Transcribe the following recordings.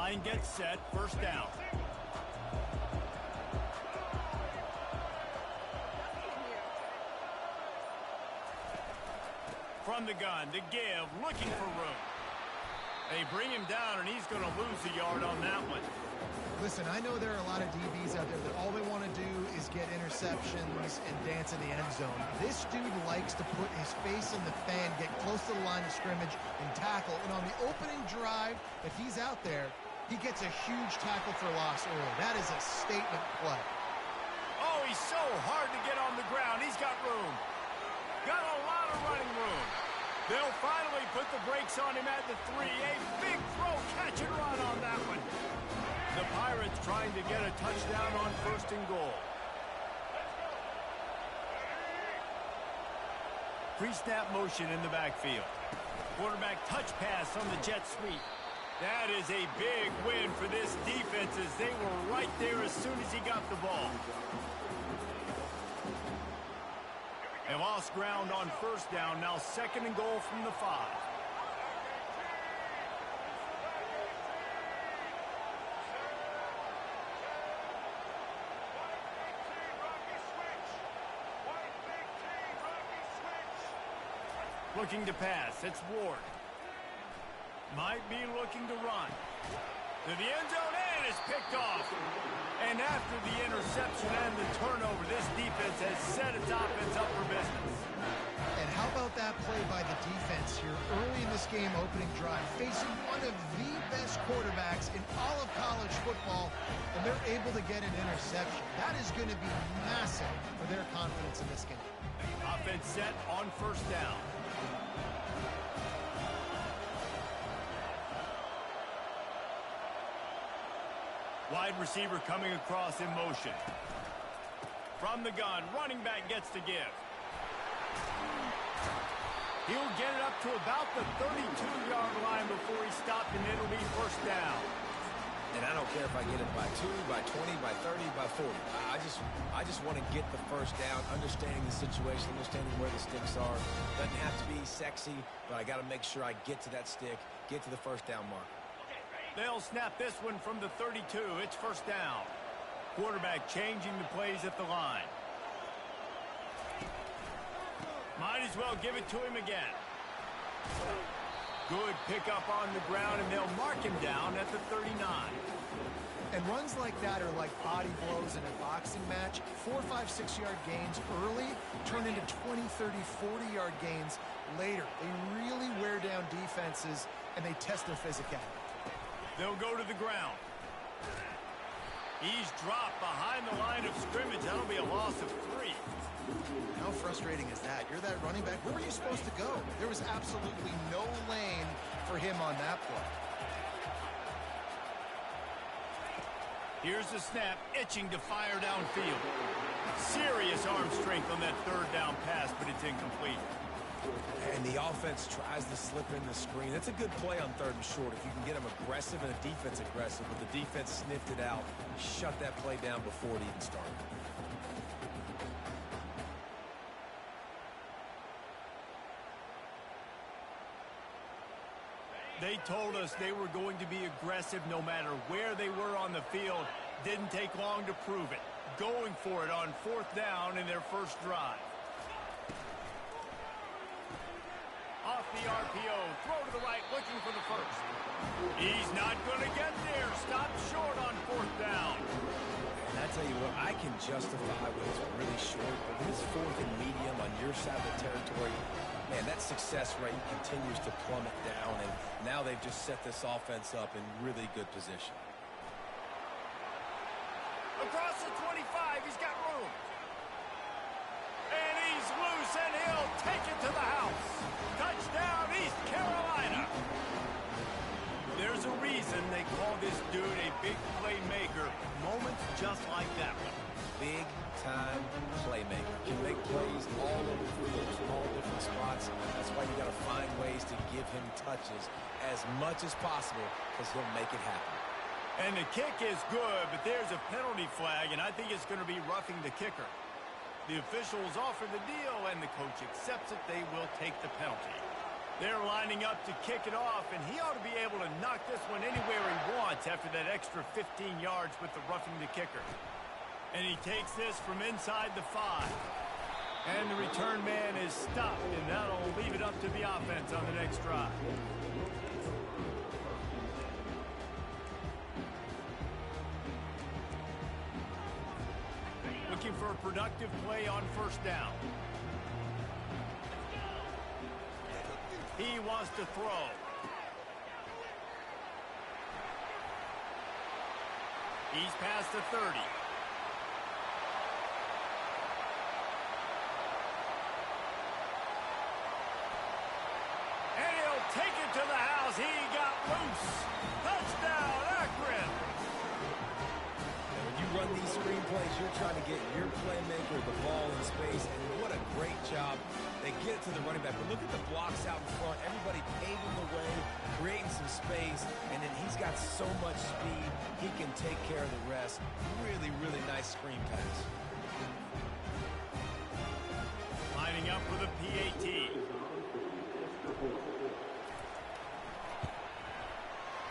Line gets set, first down. From the gun, to give, looking for room. They bring him down, and he's going to lose a yard on that one. Listen, I know there are a lot of DBs out there that all they want to do is get interceptions and dance in the end zone. This dude likes to put his face in the fan, get close to the line of scrimmage, and tackle. And on the opening drive, if he's out there, he gets a huge tackle for loss early. That is a statement play. Oh, he's so hard to get on the ground. He's got room. Got a lot of running room. They'll finally put the brakes on him at the 3. A big throw, catch and run on that one. The Pirates trying to get a touchdown on first and goal. Pre-snap motion in the backfield. Quarterback touch pass on the jet sweep. That is a big win for this defense as they were right there as soon as he got the ball. They lost ground on first down, now second and goal from the 5. Looking to pass, it's Ward. Might be looking to run. To the end zone, and it's picked off. And after the interception and the turnover, this defense has set its offense up for business. And how about that play by the defense here early in this game opening drive, facing one of the best quarterbacks in all of college football, and they're able to get an interception. That is going to be massive for their confidence in this game. Offense set on first down. Wide receiver coming across in motion. From the gun, running back gets to give. He'll get it up to about the 32-yard line before he stopped, and it'll be first down. And I don't care if I get it by 2, by 20, by 30, by 40. I just want to get the first down, understanding the situation, understanding where the sticks are. Doesn't have to be sexy, but I got to make sure I get to that stick, get to the first down mark. They'll snap this one from the 32. It's first down. Quarterback changing the plays at the line. Might as well give it to him again. Good pickup on the ground, and they'll mark him down at the 39. And runs like that are like body blows in a boxing match. 4, 5, 6-yard gains early turn into 20, 30, 40-yard gains later. They really wear down defenses, and they test their physicality. They'll go to the ground. He's dropped behind the line of scrimmage. That'll be a loss of 3. How frustrating is that? You're that running back. Where were you supposed to go? There was absolutely no lane for him on that play. Here's the snap, itching to fire downfield. Serious arm strength on that third down pass, but it's incomplete. And the offense tries to slip in the screen. That's a good play on third and short if you can get them aggressive and the defense aggressive, but the defense sniffed it out, shut that play down before it even started. They told us they were going to be aggressive no matter where they were on the field. Didn't take long to prove it. Going for it on fourth down in their first drive. Off the RPO, throw to the right, looking for the first. He's not going to get there. Stop short on fourth down. And I tell you what, I can justify when it's really short, but when it's fourth and medium on your side of the territory, man, that success rate continues to plummet down, and now they've just set this offense up in really good position. Across the 25, he's got room. And he's loose, and he'll take it to the house. Touchdown, East Carolina. There's a reason they call this dude a big playmaker. Moments just like that one. Big-time playmaker. Can make plays all over the field from all different spots. That's why you got to find ways to give him touches as much as possible because he'll make it happen. And the kick is good, but there's a penalty flag, and I think it's going to be roughing the kicker. The officials offer the deal, and the coach accepts it. They will take the penalty. They're lining up to kick it off, and he ought to be able to knock this one anywhere he wants after that extra 15 yards with the roughing the kicker. And he takes this from inside the 5. And the return man is stopped, and that'll leave it up to the offense on the next drive. Looking for a productive play on first down. He wants to throw. He's past the 30. And he'll take it to the house. He got loose. Touchdown, Akron. When you run these screenplays, you're trying to get your playmaker the ball in space, and what a great job. They get it to the running back, but look at the blocks out in front. Everybody paving the way, creating some space, and then he's got so much speed, he can take care of the rest. Really, really nice screen pass. Lining up for the PAT.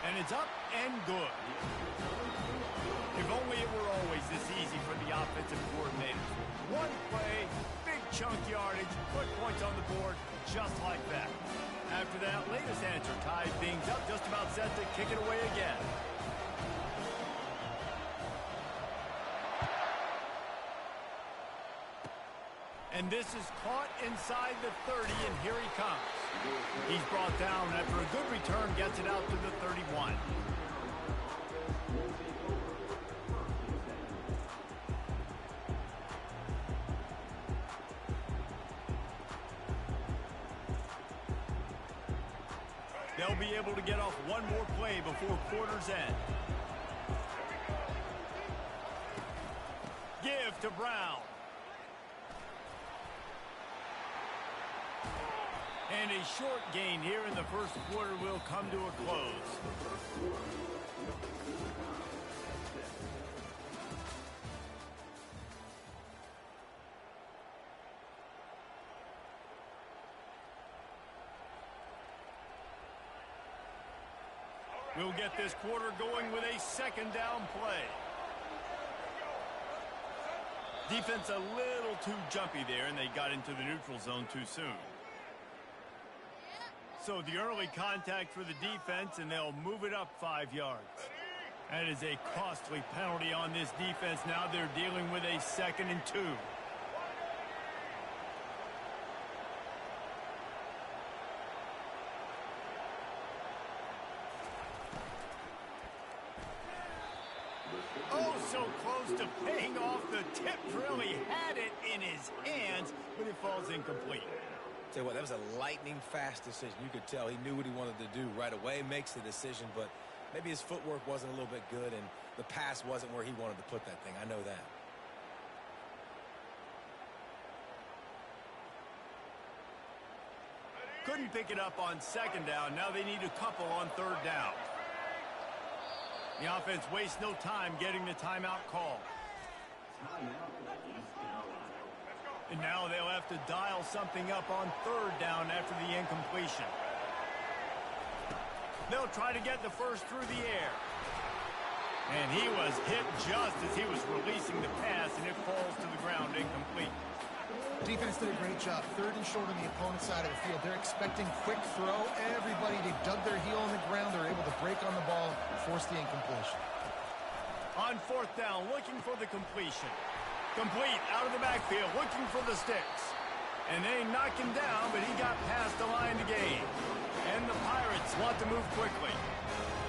And it's up and good. If only it were always this easy for the offensive coordinators. One play, big chunk yardage, put points on the board just like that. After that latest answer tied things up, just about set to kick it away again. And this is caught inside the 30, and here he comes. He's brought down after a good return, gets it out to the 31. They'll be able to get off one more play before quarter's end. Give to Brown. And a short gain here in the first quarter will come to a close. We'll get this quarter going with a second down play. Defense a little too jumpy there, and they got into the neutral zone too soon. So the early contact for the defense, and they'll move it up 5 yards. That is a costly penalty on this defense. Now they're dealing with a 2nd and 2. Oh, so close to paying off. The tip really had it in his hands, but it falls incomplete. Tell you what, that was a lightning-fast decision. You could tell he knew what he wanted to do right away, makes the decision, but maybe his footwork wasn't a little bit good, and the pass wasn't where he wanted to put that thing. I know that. Couldn't pick it up on 2nd down. Now they need a couple on 3rd down. The offense wastes no time getting the timeout call. And now they'll have to dial something up on 3rd down after the incompletion. They'll try to get the first through the air. And he was hit just as he was releasing the pass, and it falls to the ground incomplete. Defense did a great job. 3rd and short on the opponent's side of the field. They're expecting quick throw. Everybody, they dug their heel on the ground. They're able to break on the ball, force the incompletion. On 4th down, looking for the completion. Complete out of the backfield, looking for the sticks. And they knock him down, but he got past the line to gain. And the Pirates want to move quickly.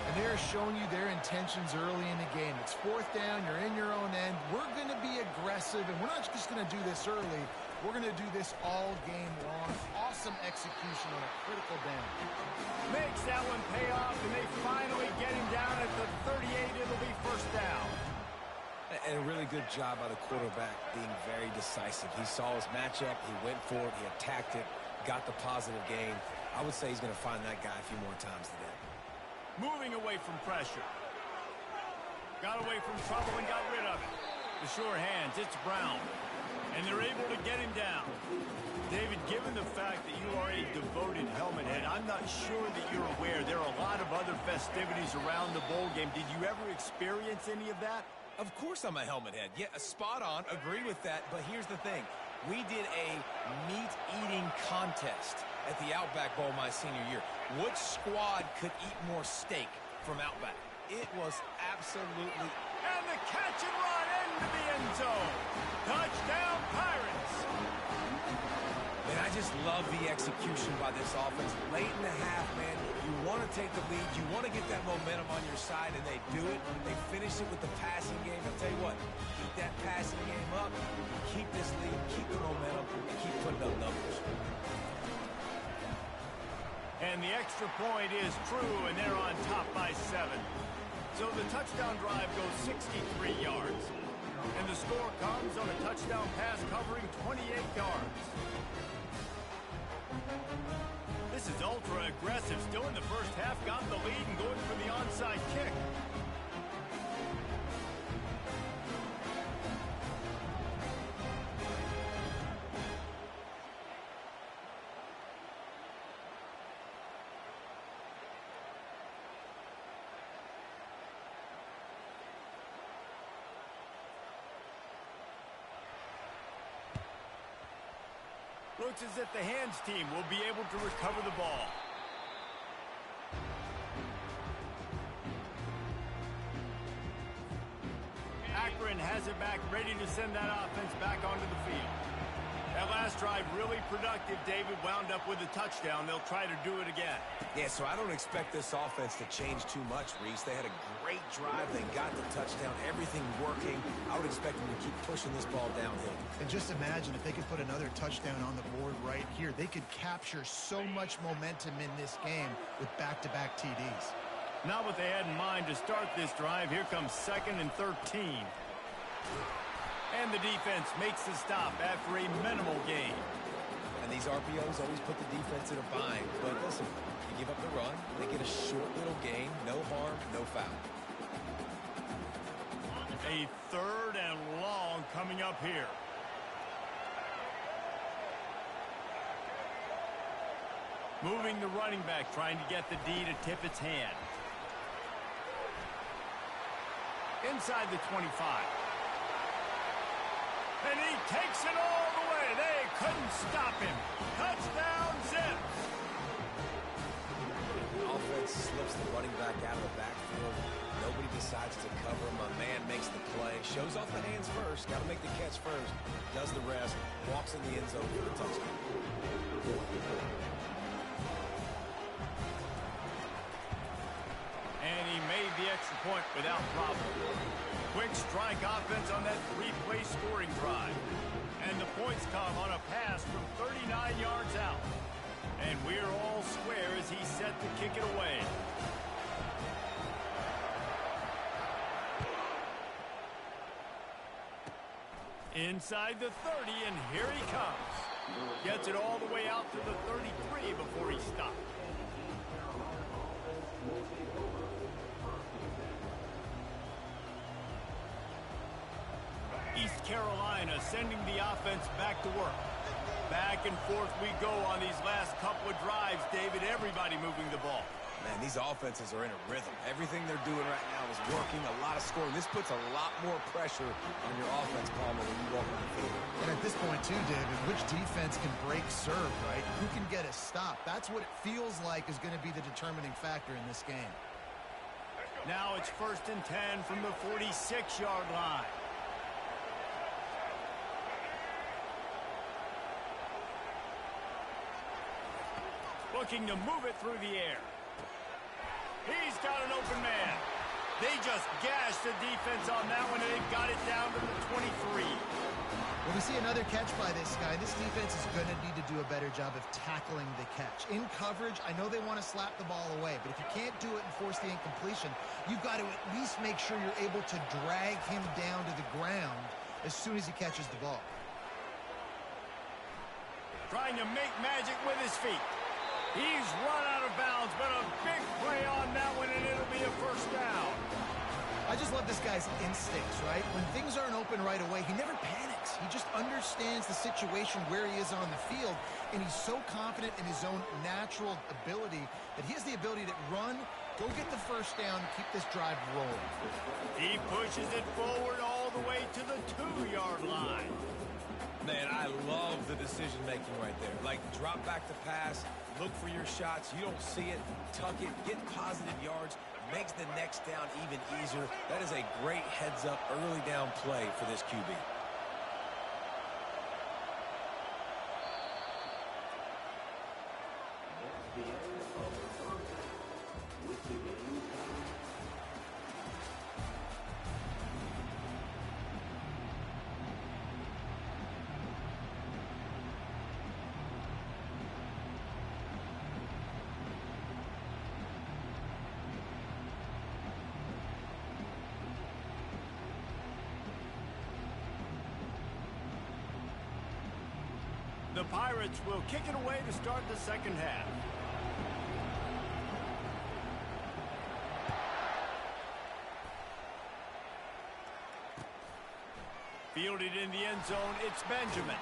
And they're showing you their intentions early in the game. It's 4th down, you're in your own end. We're going to be aggressive, and we're not just going to do this early. We're going to do this all game long. Awesome execution on a critical down. Makes that one pay off, and they finally get him down at the 38. It'll be 1st down. And a really good job by the quarterback being very decisive. He saw his matchup, he went for it, he attacked it, got the positive gain. I would say he's going to find that guy a few more times today. Moving away from pressure. Got away from trouble and got rid of it. The sure hands, it's Brown. And they're able to get him down. David, given the fact that you are a devoted helmet head, I'm not sure that you're aware there are a lot of other festivities around the bowl game. Did you ever experience any of that? Of course I'm a helmet head. Yeah, spot on. Agree with that. But here's the thing. We did a meat-eating contest at the Outback Bowl my senior year. Which squad could eat more steak from Outback? It was absolutely... And the catch and run into the end zone. Touchdown, Pirates. And I just love the execution by this offense. Late in the half, man, you want to take the lead. You want to get that momentum on your side, and they do it. They finish it with the passing game. I'll tell you what, keep that passing game up, keep this lead, keep the momentum, and keep putting up numbers. And the extra point is true, and they're on top by 7. So the touchdown drive goes 63 yards. And the score comes on a touchdown pass covering 28 yards. This is ultra aggressive. Still in the first half, got the lead and going for the onside kick. Looks as if the hands team will be able to recover the ball. Akron has it back, ready to send that offense back onto the field. That last drive really productive. David wound up with a touchdown. They'll try to do it again. Yeah, so I don't expect this offense to change too much, Reese. They had a great drive. They got the touchdown. Everything working. I would expect them to keep pushing this ball downhill. And just imagine if they could put another touchdown on the board right here. They could capture so much momentum in this game with back-to-back TDs. Not what they had in mind to start this drive. Here comes 2nd and 13. And the defense makes the stop after a minimal gain. And these RPOs always put the defense in a bind. But listen, you give up the run, they get a short little gain, no harm, no foul. A 3rd and long coming up here. Moving the running back, trying to get the D to tip its hand. Inside the 25. And he takes it all the way. They couldn't stop him. Touchdown, Zips. The offense slips the running back out of the backfield. Nobody decides to cover him. A man makes the play. Shows off the hands first. Got to make the catch first. Does the rest. Walks in the end zone for the touchdown. And he made the extra point without problem. Quick strike offense on that 3-play scoring drive. And the points come on a pass from 39 yards out. And we're all square as he's set to kick it away. Inside the 30, and here he comes. Gets it all the way out to the 33 before he stopped. East Carolina sending the offense back to work. Back and forth we go on these last couple of drives, David. Everybody moving the ball. Man, these offenses are in a rhythm. Everything they're doing right now is working. A lot of scoring. This puts a lot more pressure on your offense, Palmer, when you walk on the field. And at this point, too, David, which defense can break serve, right? Who can get a stop? That's what it feels like is going to be the determining factor in this game. Now it's 1st and 10 from the 46-yard line. Looking to move it through the air. He's got an open man. They just gashed the defense on that one, and they've got it down to the 23. When we see another catch by this guy, this defense is going to need to do a better job of tackling the catch. In coverage, I know they want to slap the ball away, but if you can't do it and force the incompletion, you've got to at least make sure you're able to drag him down to the ground as soon as he catches the ball. Trying to make magic with his feet. He's run out of bounds, but a big play on that one, and it'll be a 1st down. I just love this guy's instincts, right? When things aren't open right away, he never panics. He just understands the situation where he is on the field, and he's so confident in his own natural ability that he has the ability to run, go get the first down, and keep this drive rolling. He pushes it forward all the way to the 2-yard line. Man, I love the decision-making right there. Like, drop back the pass, look for your shots. You don't see it, tuck it, get positive yards, makes the next down even easier. That is a great heads-up early down play for this QB. The Pirates will kick it away to start the second half. Fielded in the end zone, it's Benjamin.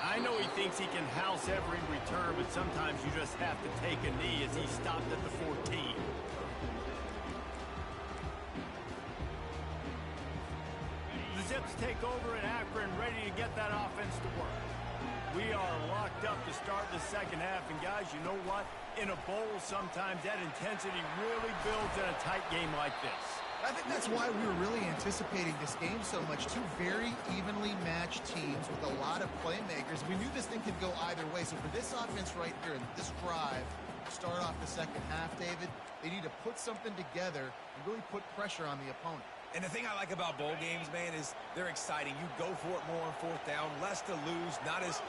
I know he thinks he can house every return, but sometimes you just have to take a knee as he stopped at the 14. The Zips take over at Akron, ready to get that offense to work. We are locked up to start the second half, and guys, you know what? In a bowl, sometimes that intensity really builds in a tight game like this. I think that's why we were really anticipating this game so much. Two very evenly matched teams with a lot of playmakers. We knew this thing could go either way. So for this offense right here, this drive, start off the second half, David, they need to put something together and really put pressure on the opponent. And the thing I like about bowl games, man, is they're exciting. You go for it more on fourth down, less to lose, not as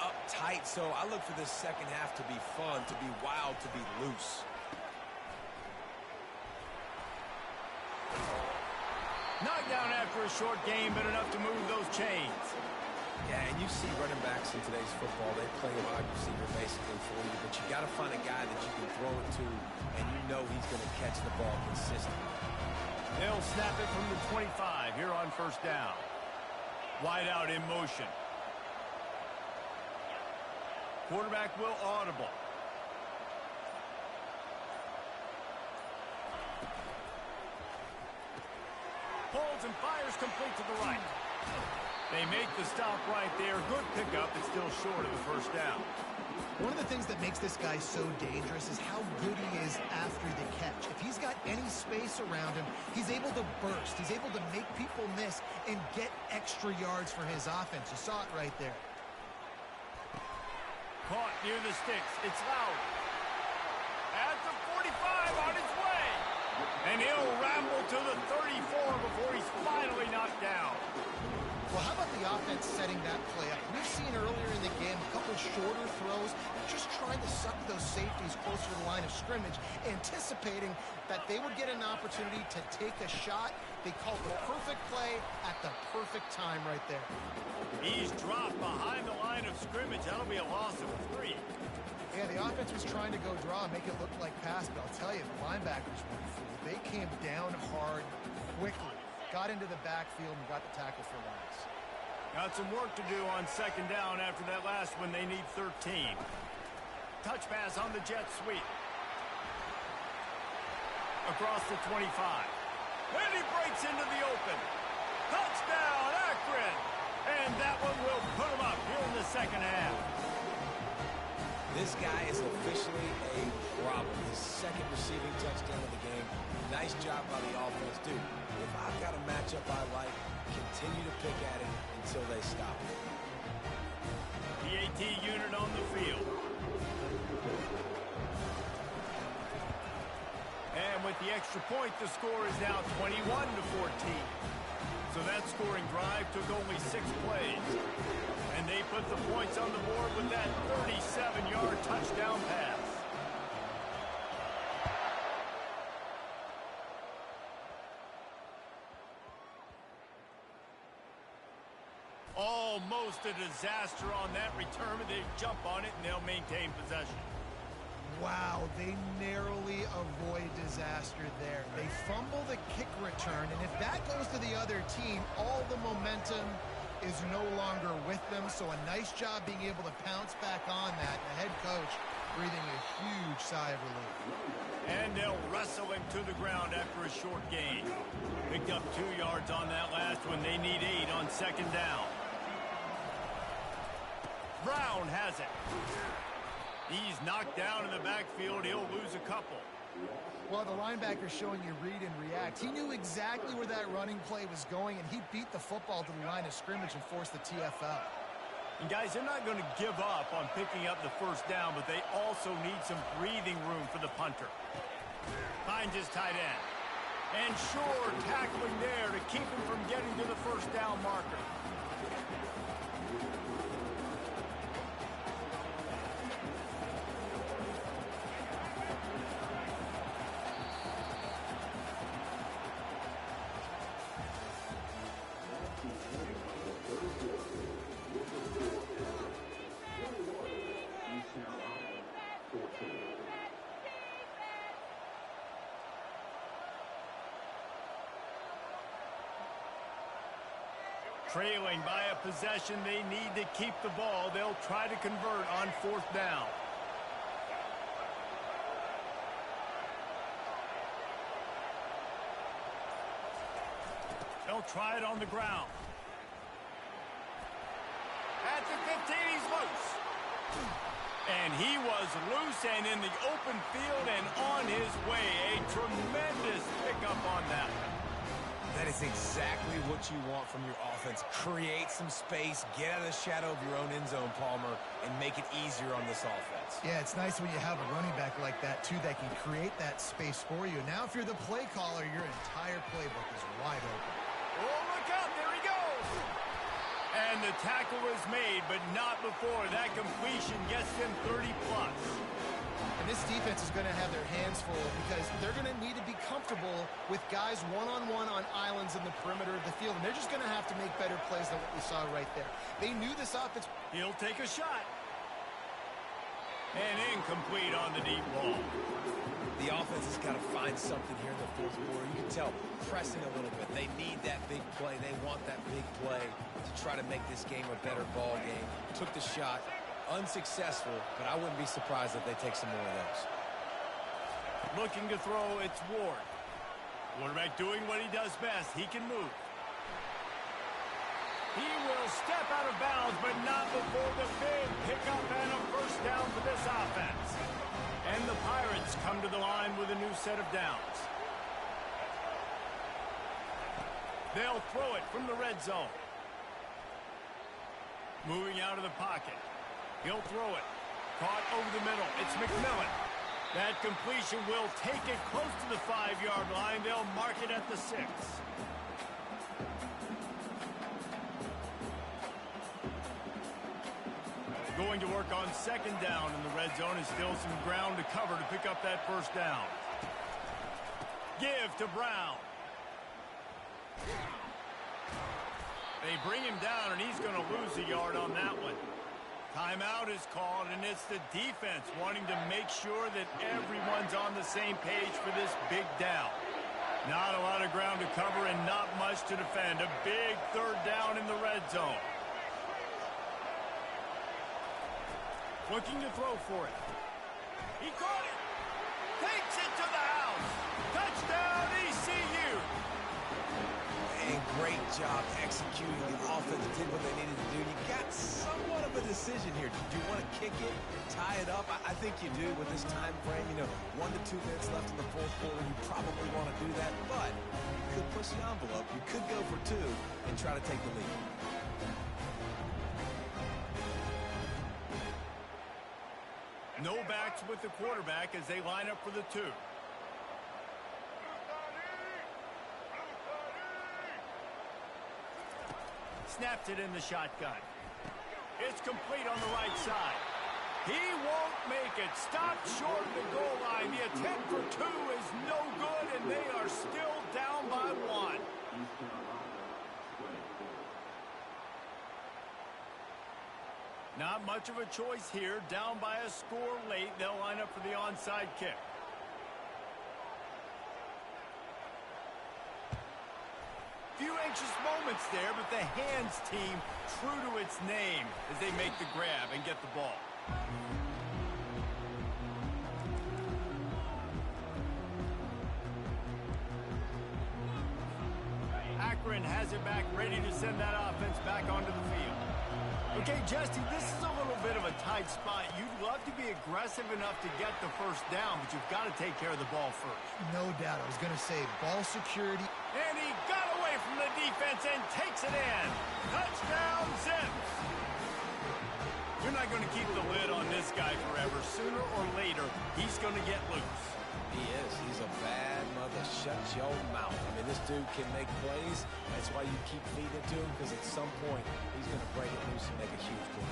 uptight. So I look for this second half to be fun, to be wild, to be loose. Knocked down after a short game, but enough to move those chains. Yeah, and you see running backs in today's football, they play a wide receiver basically for you, but you got to find a guy that you can throw it to, and you know he's going to catch the ball consistently. They'll snap it from the 25 here on first down. Wide out in motion. Quarterback will audible. Pulls and fires complete to the right. They make the stop right there. Good pickup, but still short of the first down. One of the things that makes this guy so dangerous is how good he is after the catch. If he's got any space around him, he's able to burst. He's able to make people miss and get extra yards for his offense. You saw it right there. Caught near the sticks. It's Loud. At the 45 on his way. And he'll ramble to the 34 before he's finally knocked down. Well, how about the offense setting that play up? We've seen earlier in the game a couple shorter throws, just trying to suck those safeties closer to the line of scrimmage, anticipating that they would get an opportunity to take a shot. They called the perfect play at the perfect time right there. He's dropped behind the line of scrimmage. That'll be a loss of 3. Yeah, the offense was trying to go draw and make it look like pass, but I'll tell you, the linebackers went fooled. They came down hard quickly, got into the backfield, and got the tackle for loss. Got some work to do on second down after that last one. They need 13. Touch pass on the jet sweep. Across the 25. And he breaks into the open. Touchdown, Akron! And that one will put him up here in the second half. This guy is officially a problem. His second receiving touchdown of the game. Nice job by the offense. Dude, if I've got a matchup I like, continue to pick at it until they stop it. PAT unit on the field. And with the extra point, the score is now 21-14. So that scoring drive took only 6 plays. And they put the points on the board with that 37-yard touchdown pass. Almost a disaster on that return, but they jump on it and they'll maintain possession. Wow, they narrowly avoid disaster there. They fumble the kick return, and if that goes to the other team, all the momentum is no longer with them. So a nice job being able to pounce back on that. The head coach breathing a huge sigh of relief. And they'll wrestle him to the ground after a short gain. Picked up 2 yards on that last one. They need 8 on second down. Brown has it. He's knocked down in the backfield. He'll lose a couple. Well, the linebacker's showing you read and react. He knew exactly where that running play was going, and he beat the football to the line of scrimmage and forced the TFL. And guys, they're not going to give up on picking up the first down, but they also need some breathing room for the punter. Finds his tight end. And sure, tackling there to keep him from getting to the first down marker. Trailing by a possession, they need to keep the ball. They'll try to convert on fourth down. They'll try it on the ground. At the 15, he's loose. And he was loose and in the open field and on his way. A tremendous pickup on that. That is exactly what you want from your offense. Create some space, get out of the shadow of your own end zone, Palmer, and make it easier on this offense. Yeah, it's nice when you have a running back like that, too, that can create that space for you. Now, if you're the play caller, your entire playbook is wide open. Oh, look out, there he goes! And the tackle is made, but not before that completion gets them 30-plus. And this defense is going to have their hands full because they're going to need to be comfortable with guys one-on-one on islands in the perimeter of the field. And they're just going to have to make better plays than what we saw right there. They knew this offense. He'll take a shot. And incomplete on the deep ball. The offense has got to find something here in the fourth quarter. You can tell pressing a little bit. They need that big play. They want that big play to try to make this game a better ball game. Took the shot. Unsuccessful, but I wouldn't be surprised if they take some more of those. Looking to throw, it's Ward. Quarterback doing what he does best. He can move. He will step out of bounds, but not before the big pickup and a first down for this offense. And the Pirates come to the line with a new set of downs. They'll throw it from the red zone. Moving out of the pocket. He'll throw it. Caught over the middle. It's McMillan. That completion will take it close to the 5-yard line. They'll mark it at the 6. Going to work on second down in the red zone. Is still some ground to cover to pick up that first down. Give to Brown. They bring him down, and he's going to lose a yard on that one. Timeout is called, and it's the defense wanting to make sure that everyone's on the same page for this big down. Not a lot of ground to cover and not much to defend. A big third down in the red zone. Looking to throw for it. He caught it. Takes it to the house. Touchdown, ECU. And great job executing. The offense did what they needed to do. You got somewhat of a decision here. Do you want to kick it, tie it up? I think you do with this time frame. 1 to 2 minutes left in the fourth quarter. You probably want to do that, but you could push the envelope. You could go for 2 and try to take the lead. No backs with the quarterback as they line up for the 2. Snaps it in the shotgun. It's complete on the right side. He won't make it. Stopped short of the goal line. The attempt for 2 is no good, and they are still down by 1. Not much of a choice here. Down by a score late. They'll line up for the onside kick. Few anxious moments there, but the hands team true to its name as they make the grab and get the ball. Akron has it back, ready to send that offense back onto the field. Okay, Jesse, this is a little bit of a tight spot. You'd love to be aggressive enough to get the first down, but you've got to take care of the ball first. No doubt. I was going to say ball security. And he got away from the defense and takes it in. Touchdown, Zips. You're not going to keep the lid on this guy forever. Sooner or later, he's going to get loose. He is. He's a bad mother. Shut your mouth. I mean, this dude can make plays. That's why you keep feeding it to him, because at some point, he's going to break it loose and make a huge play.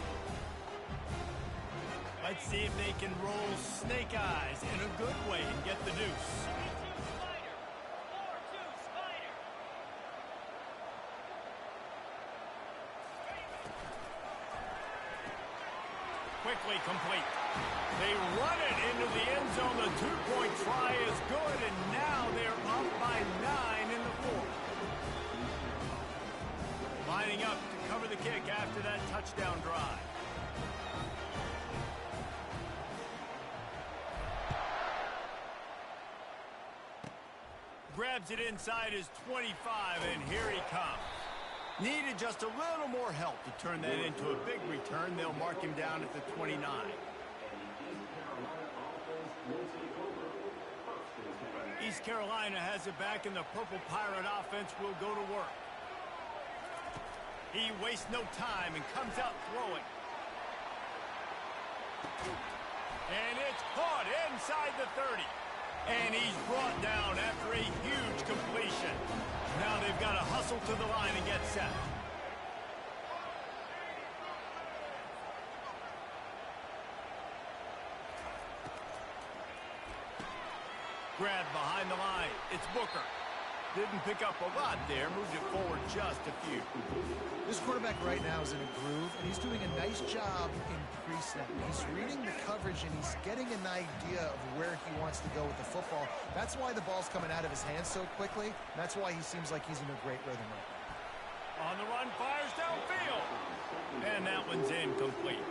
Let's see if they can roll snake eyes in a good way and get the deuce. Quickly complete. They run it into the end zone. The two-point try is good, and now they're up by 9 in the fourth. Lining up to cover the kick after that touchdown drive. Grabs it inside his 25, and here he comes. Needed just a little more help to turn that into a big return. They'll mark him down at the 29. East Carolina has it back, and the Purple Pirate offense will go to work. He wastes no time and comes out throwing. And it's caught inside the 30. And he's brought down after a huge completion. Now they've got to hustle to the line and get set. Grab behind the line. It's Booker. Didn't pick up a lot there. Moved it forward just a few. This quarterback right now is in a groove, and he's doing a nice job in pre-snap. He's reading the coverage, and he's getting an idea of where he wants to go with the football. That's why the ball's coming out of his hands so quickly. That's why he seems like he's in a great rhythm right now. On the run, fires downfield. And that one's incomplete.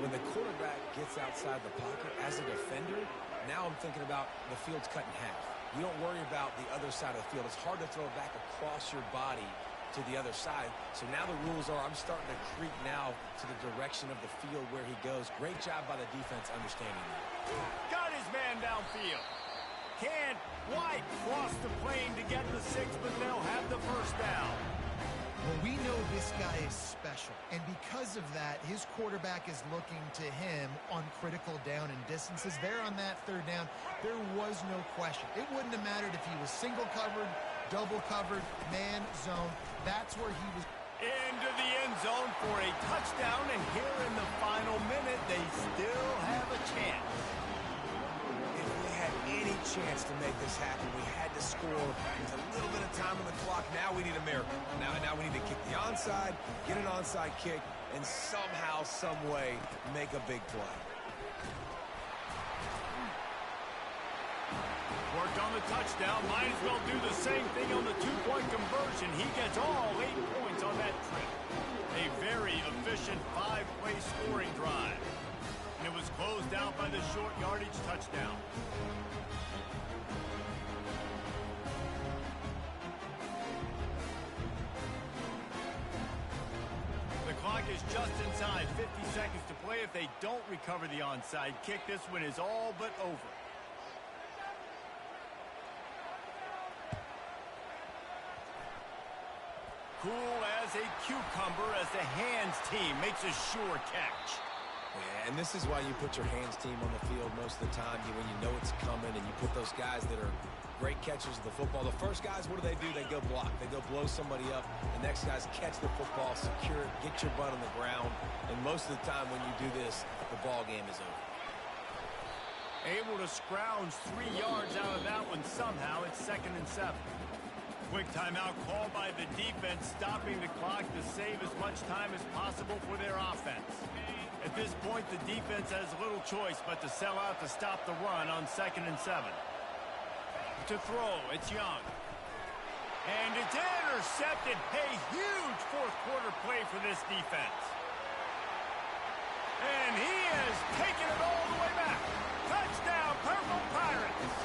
When the quarterback gets outside the pocket as a defender, now I'm thinking about the field's cut in half. You don't worry about the other side of the field. It's hard to throw back across your body to the other side. So now the rules are I'm starting to creep now to the direction of the field where he goes. Great job by the defense understanding that. Got his man downfield. Can't quite cross the plane to get the 6, but they'll have the first down. Well, we know this guy is special, and because of that, his quarterback is looking to him on critical down and distances. There on that third down, there was no question. It wouldn't have mattered if he was single covered, double covered, man zone. That's where he was. Into the end zone for a touchdown, and here in the final minute, they still have a chance. If we had any chance to make this happen, we had to score. There's a little bit of time on the clock. Now we need a miracle. Now we need to kick the onside, get an onside kick, and somehow, some way, make a big play. Worked on the touchdown. Might as well do the same thing on the two-point conversion. He gets all 8 points on that trip. A very efficient 5-play scoring drive. And it was closed out by the short yardage touchdown. The clock is just inside 50 seconds to play. If they don't recover the onside kick, this one is all but over. Cool as a cucumber as the hands team makes a sure catch. Yeah, and this is why you put your hands team on the field most of the time when you know it's coming, and you put those guys that are great catchers of the football. The first guys, what do? They go block. They go blow somebody up. The next guys catch the football, secure it, get your butt on the ground. And most of the time when you do this, the ball game is over. Able to scrounge 3 yards out of that one somehow. It's 2nd and 7. quick timeout called by the defense, stopping the clock to save as much time as possible for their offense. At this point, the defense has little choice but to sell out to stop the run on 2nd and 7. To throw, it's Young. And it's intercepted. A huge fourth-quarter play for this defense. And he has taken it all the way back. Touchdown, Purple Pirates.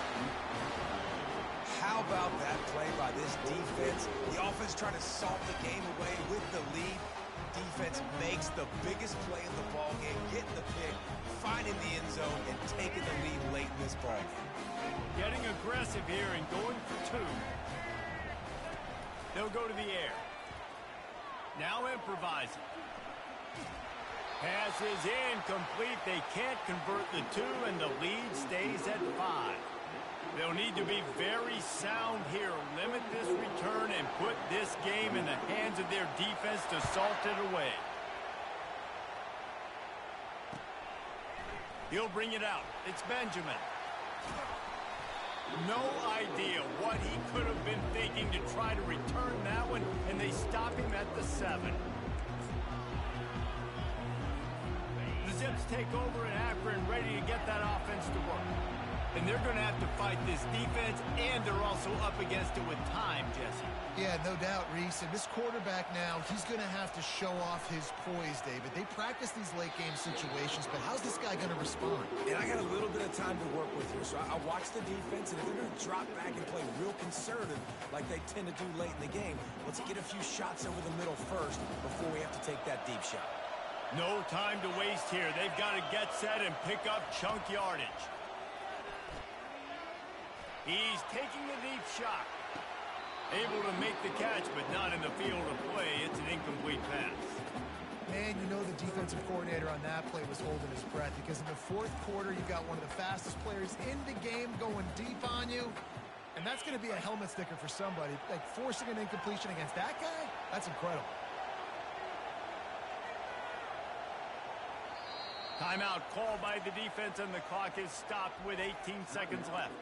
How about that play by this defense? The offense trying to salt the game away with the lead. Defense makes the biggest play in the ball game, getting the pick, finding the end zone, and taking the lead late in this ball game. Getting aggressive here and going for 2. They'll go to the air. Now improvising. Pass is incomplete. They can't convert the 2, and the lead stays at 5. They'll need to be very sound here. Limit this return and put this game in the hands of their defense to salt it away. He'll bring it out. It's Benjamin. No idea what he could have been thinking to try to return that one, and they stop him at the 7. The Zips take over in Akron, ready to get that offense to work. And they're going to have to fight this defense, and they're also up against it with time, Jesse. Yeah, no doubt, Reese. And this quarterback now, he's going to have to show off his poise, David. They practice these late-game situations, but how's this guy going to respond? And I got a little bit of time to work with here, so I watch the defense, and if they're going to drop back and play real conservative like they tend to do late in the game, let's get a few shots over the middle first before we have to take that deep shot. No time to waste here. They've got to get set and pick up chunk yardage. He's taking the deep shot. Able to make the catch, but not in the field of play. It's an incomplete pass. Man, you know the defensive coordinator on that play was holding his breath because in the fourth quarter, you got one of the fastest players in the game going deep on you. And that's going to be a helmet sticker for somebody. Like forcing an incompletion against that guy, that's incredible. Timeout called by the defense, and the clock is stopped with 18 seconds left.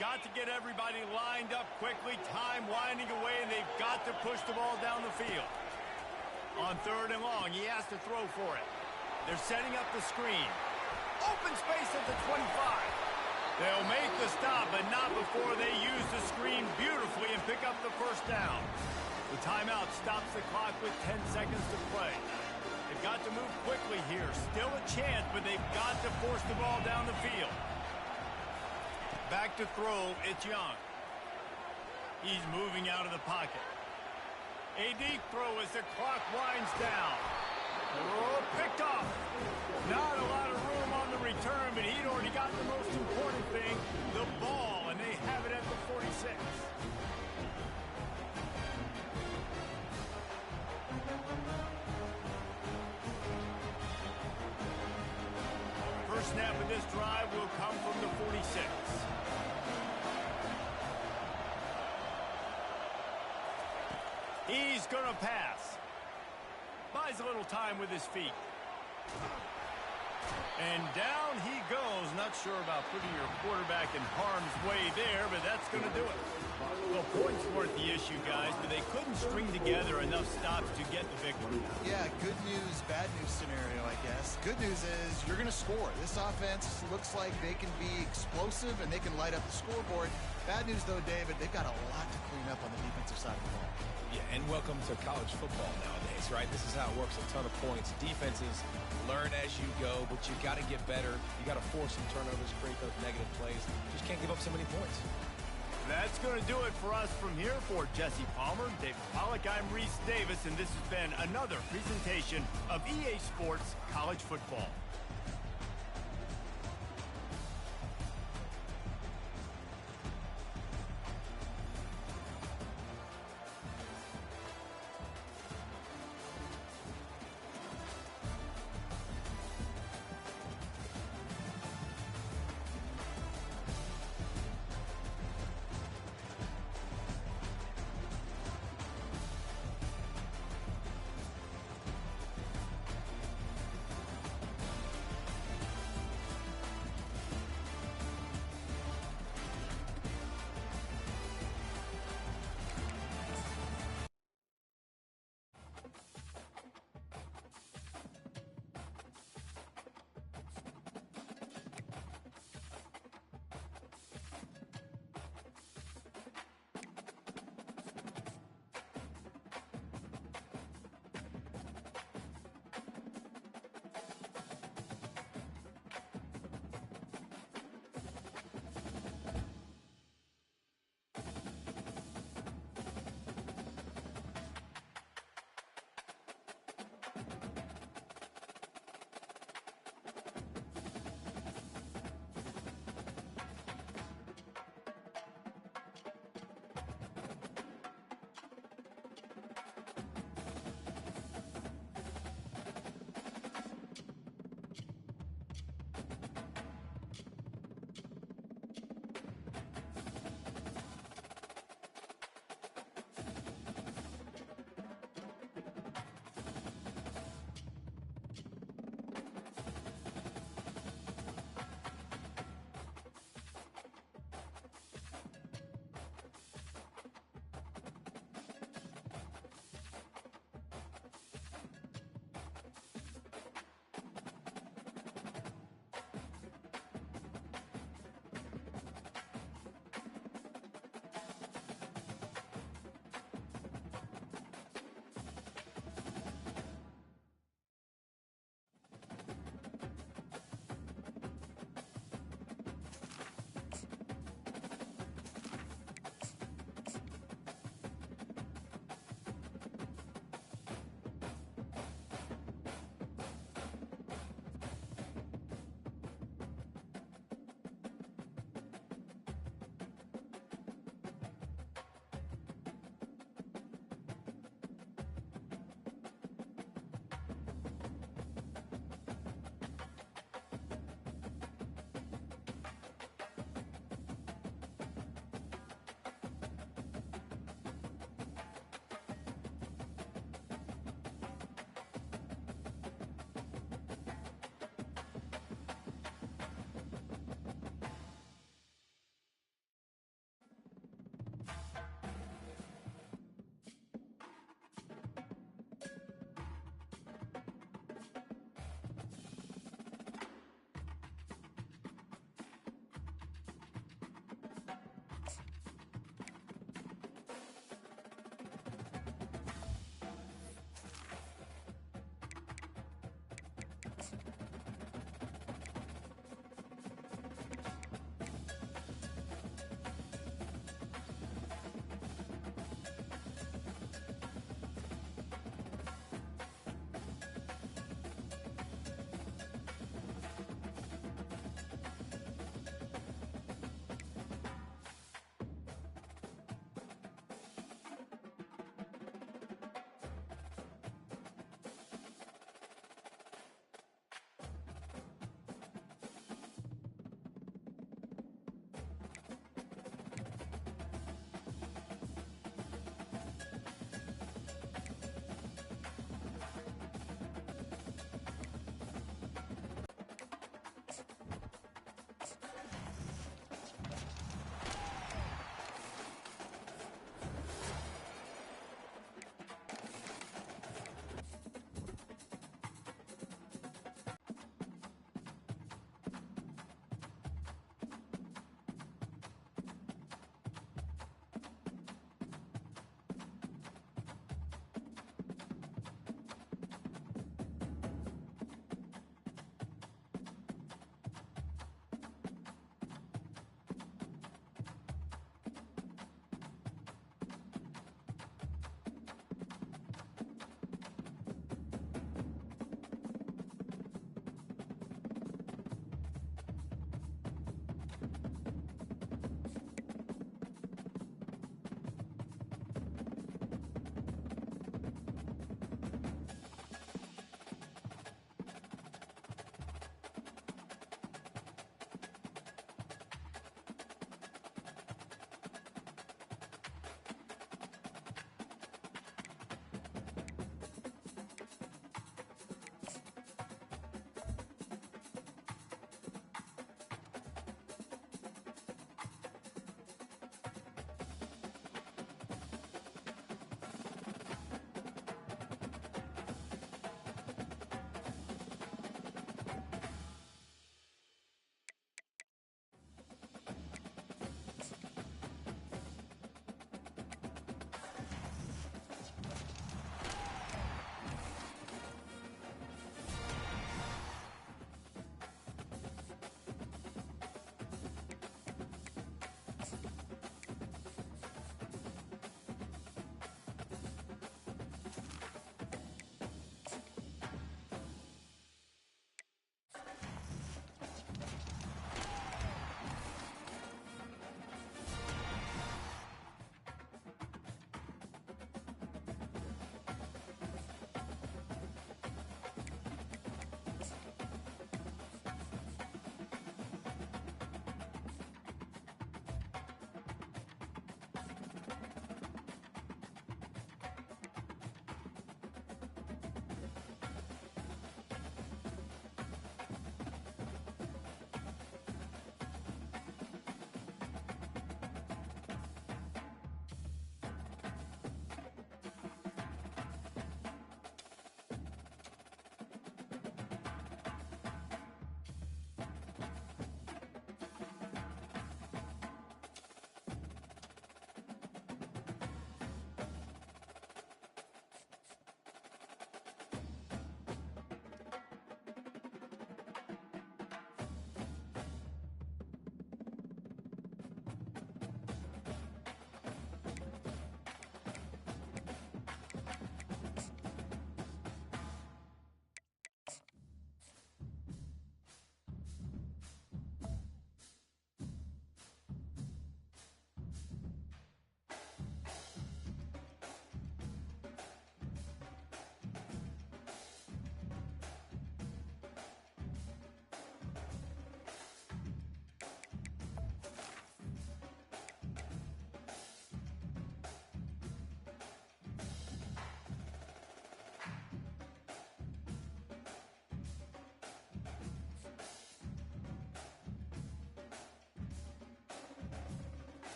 Got to get everybody lined up quickly, time winding away, and they've got to push the ball down the field. On 3rd and long, he has to throw for it. They're setting up the screen. Open space at the 25. They'll make the stop, but not before they use the screen beautifully and pick up the first down. The timeout stops the clock with 10 seconds to play. They've got to move quickly here. Still a chance, but they've got to force the ball down the field. Back to throw, it's Young. He's moving out of the pocket. A deep throw as the clock winds down. Oh, picked off. Not a lot of room on the return, but he'd already got the most important thing, the ball, and they have it at the 46. First snap of this drive will come from the 46. He's going to pass. Buys a little time with his feet. And down he goes. Not sure about putting your quarterback in harm's way there, but that's going to do it. Well, points weren't the issue, guys, but they couldn't string together enough stops to get the victory. Yeah, good news, bad news scenario, I guess. Good news is you're going to score. This offense looks like they can be explosive and they can light up the scoreboard. Bad news, though, David, they've got a lot to clean up on the defensive side of the ball. Yeah, and welcome to college football nowadays, right? This is how it works, a ton of points. Defenses learn as you go, but you got to get better. You got to force some turnovers, create those negative plays. Just can't give up so many points. That's going to do it for us from here. For Jesse Palmer, David Pollack, I'm Reese Davis, and this has been another presentation of EA Sports College Football.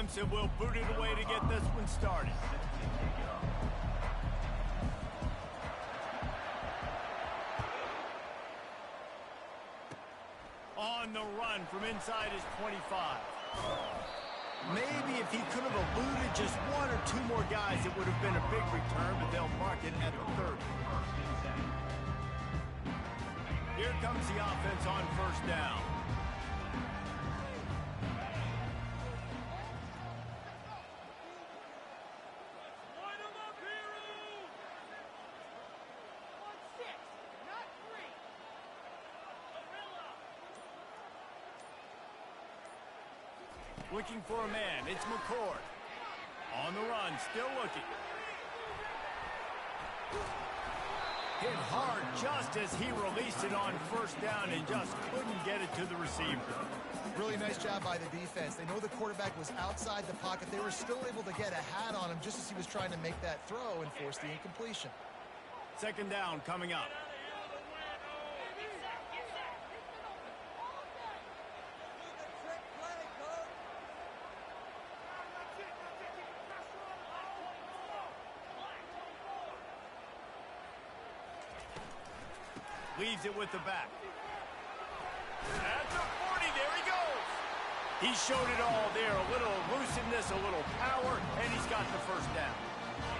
Clemson will boot it away to get this one started. On the run from inside his 25. Maybe if he could have eluded just one or two more guys, it would have been a big return, but they'll mark it at the 30. Here comes the offense on first down. Looking for a man. It's McCord. On the run, still looking. Hit hard just as he released it on first down and just couldn't get it to the receiver. Really nice job by the defense. They know the quarterback was outside the pocket. They were still able to get a hat on him just as he was trying to make that throw and force the incompletion. Second down coming up. Leaves it with the back. At the 40, there he goes. He showed it all there. A little elusiveness, a little power, and he's got the first down.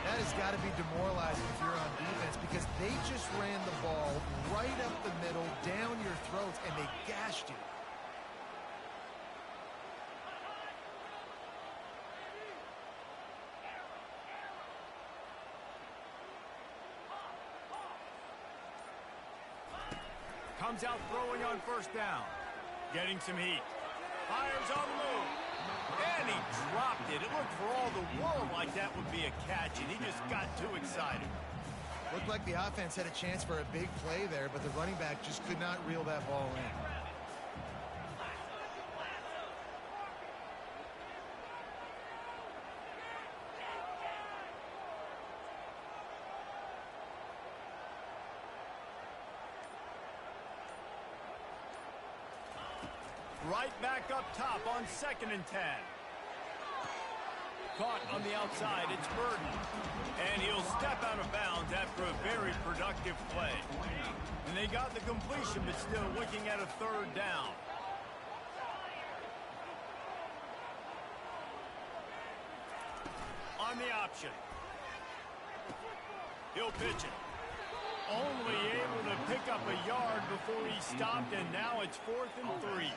That has got to be demoralizing if you're on defense because they just ran the ball right up the middle, down your throats, and they gashed you. Comes out throwing on first down. Getting some heat. Fires on the move. And he dropped it. It looked for all the world like that would be a catch, and he just got too excited. Looked like the offense had a chance for a big play there, but the running back just could not reel that ball in. Right back up top on 2nd and 10. Caught on the outside, it's Burton. And he'll step out of bounds after a very productive play. And they got the completion, but still looking at a third down. On the option. He'll pitch it. Only able to pick up a yard before he stopped, and now it's 4th and 3.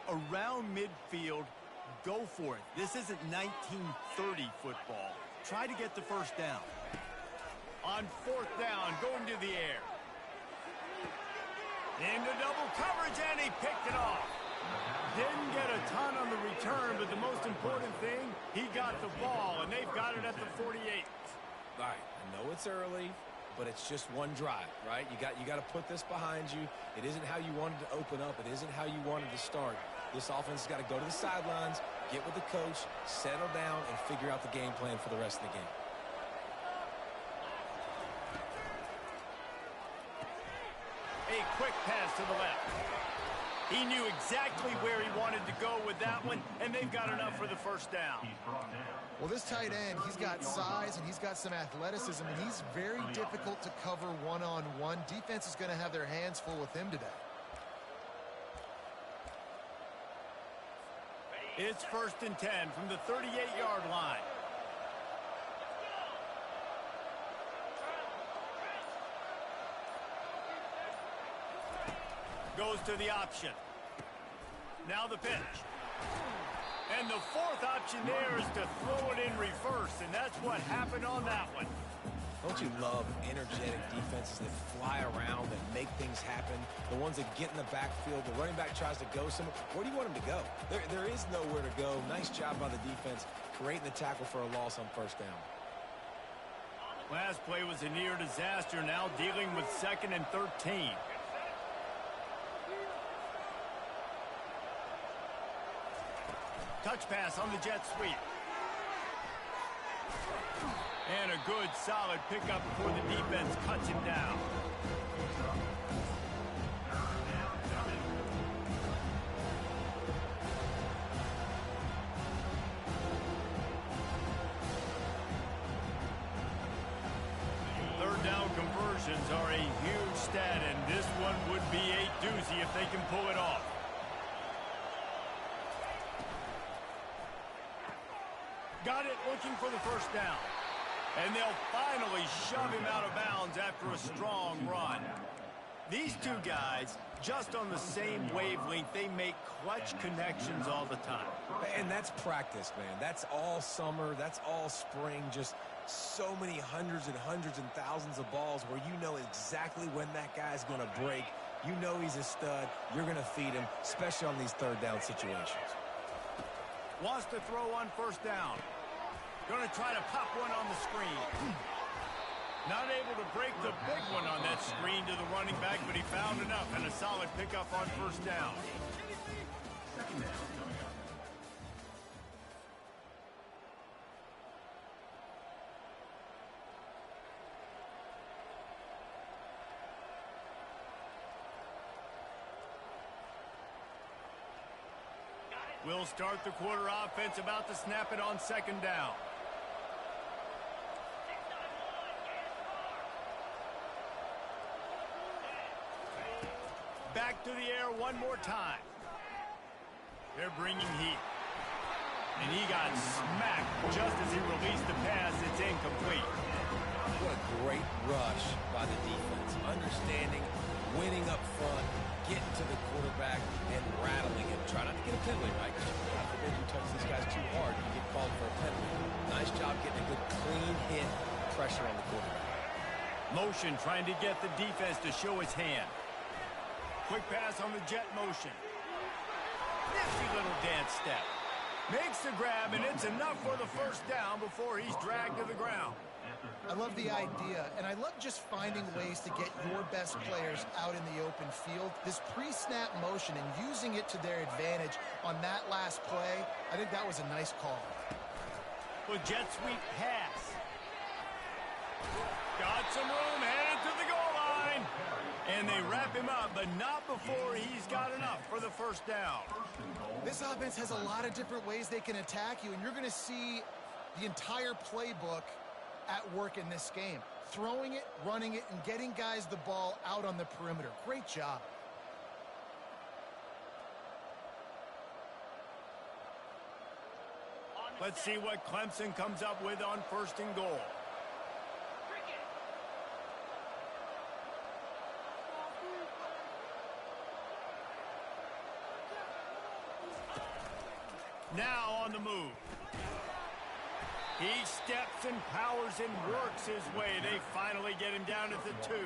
Around midfield, go for it. This isn't 1930 football. Try to get the first down. On 4th down, going to the air. Into double coverage, and he picked it off. Didn't get a ton on the return, but the most important thing, he got the ball, and they've got it at the 48. All right, I know it's early, but it's just one drive, right? You got to put this behind you. It isn't how you wanted to open up. It isn't how you wanted to start. This offense has got to go to the sidelines, get with the coach, settle down, and figure out the game plan for the rest of the game. A quick pass to the left. He knew exactly where he wanted to go with that one, and they've got enough for the first down. Well, this tight end, he's got size and he's got some athleticism, and he's very difficult to cover one-on-one. Defense is going to have their hands full with him today. It's 1st and 10 from the 38-yard line. Goes to the option. Now the pitch. And the 4th option there is to throw it in reverse, and that's what happened on that one. Don't you love energetic defenses that fly around, that make things happen? The ones that get in the backfield, the running back tries to go somewhere. Where do you want him to go? There is nowhere to go. Nice job by the defense, creating the tackle for a loss on first down. Last play was a near disaster, now dealing with 2nd and 13. Touch pass on the jet sweep. And a good, solid pickup before the defense cuts him down. conversions are a huge stat, and this one would be a doozy if they can pull it off. Got it, looking for the first down. And they'll finally shove him out of bounds after a strong run. These two guys, just on the same wavelength, they make clutch connections all the time. And that's practice, man. That's all summer. That's all spring. Just so many hundreds and thousands of balls where you know exactly when that guy's going to break. You know he's a stud. You're going to feed him, especially on these third down situations. Wants to throw on first down. Going to try to pop one on the screen. Not able to break the big one on that screen to the running back, but he found enough and a solid pickup on first down. We'll start the quarter offense, about to snap it on second down. Back to the air one more time. They're bringing heat. And he got smacked just as he released the pass. It's incomplete. What a great rush by the defense. Understanding, winning up front, getting to the quarterback, and rattling him. Try not to get a penalty, right? Because God forbid you touch these guys too hard, you get called for a penalty. Nice job getting a good clean hit, pressure on the quarterback. Motion trying to get the defense to show his hand. Quick pass on the jet motion. Nifty little dance step. Makes the grab, and it's enough for the first down before he's dragged to the ground. I love the idea, and I love just finding ways to get your best players out in the open field. This pre-snap motion and using it to their advantage on that last play, I think that was a nice call. With jet sweep pass. Got some room, headed to the goal line. And they wrap him up, but not before he's got enough for the first down. This offense has a lot of different ways they can attack you, and you're going to see the entire playbook at work in this game. Throwing it, running it, and getting guys the ball out on the perimeter. Great job. Let's see what Clemson comes up with on first and goal. Now on the move. He steps and powers and works his way. They finally get him down at the 2.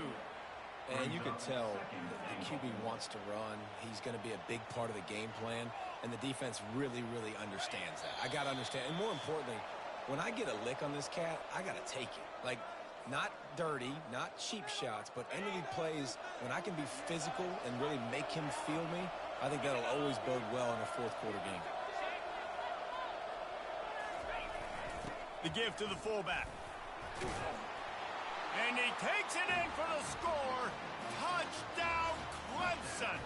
And you can tell the QB wants to run. He's going to be a big part of the game plan. And the defense really, really understands that. I got to understand. And more importantly, when I get a lick on this cat, I got to take it. Like, not dirty, not cheap shots, but end of the plays, when I can be physical and really make him feel me, I think that'll always bode well in a fourth quarter game. The give to the fullback. And he takes it in for the score. Touchdown, Clemson.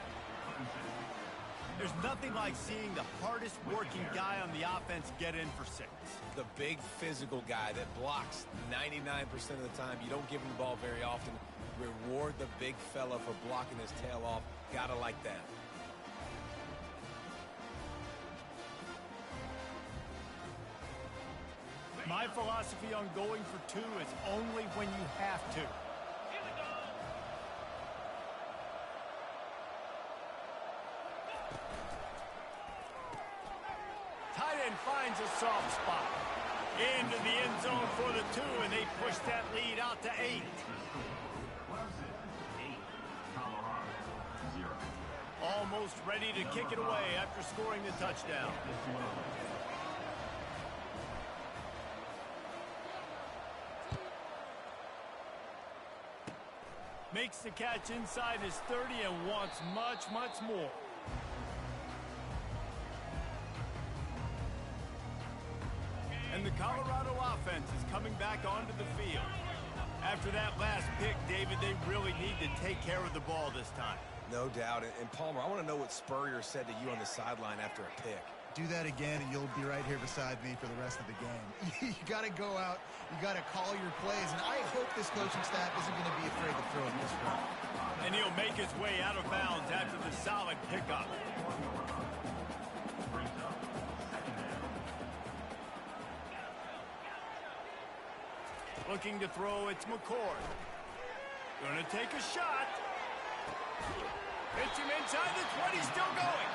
There's nothing like seeing the hardest working guy on the offense get in for 6. The big physical guy that blocks 99% of the time. You don't give him the ball very often. Reward the big fella for blocking his tail off. Gotta like that. My philosophy on going for 2 is only when you have to. Tight end finds a soft spot. Into the end zone for the 2, and they push that lead out to 8. Almost ready to kick it away after scoring the touchdown. Makes the catch inside his 30 and wants much, much more. And the Colorado offense is coming back onto the field. After that last pick, David, they really need to take care of the ball this time. No doubt. And Palmer, I want to know what Spurrier said to you on the sideline after a pick. Do that again, and you'll be right here beside me for the rest of the game. You got to go out. You got to call your plays, and I hope this coaching staff isn't going to be afraid to throw it this way. And he'll make his way out of bounds after the solid pickup. Looking to throw, it's McCord. Gonna take a shot. Hits him inside the 20, still going.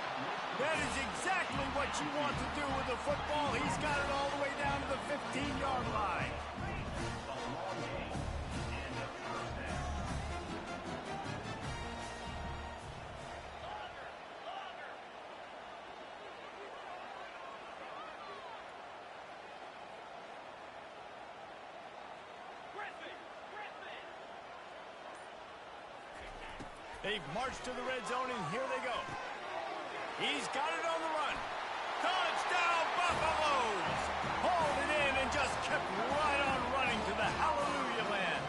That is exactly what you want to do with the football. He's got it all the way down to the 15-yard line. They've marched to the red zone, and here they go. He's got it on the run. Touchdown, Buffaloes! Hauled it in and just kept right on running to the hallelujah land.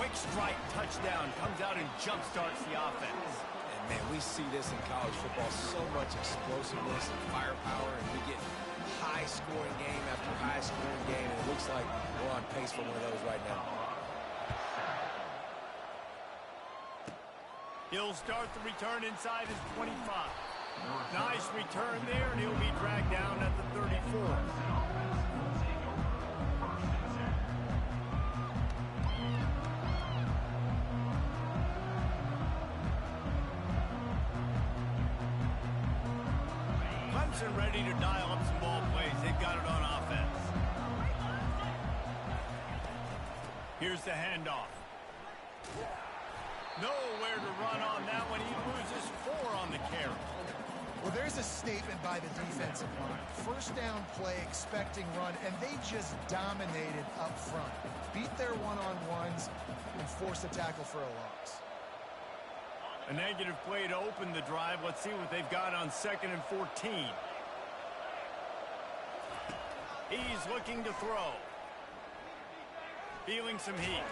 Quick strike touchdown comes out and jumpstarts the offense. And, man, we see this in college football, so much explosiveness and firepower, and we get high-scoring game after high-scoring game, and it looks like we're on pace for one of those right now. He'll start the return inside his 25. Nice return there, and he'll be dragged down at the 34. Clemson ready to dial up some ball plays. They've got it on offense. Here's the handoff. Nowhere to run on that one. He loses 4 on the carry. Well, there's a statement by the defensive line. First down play, expecting run, and they just dominated up front. Beat their one-on-ones and forced a tackle for a loss. A negative play to open the drive. Let's see what they've got on 2nd and 14. He's looking to throw. Feeling some heat.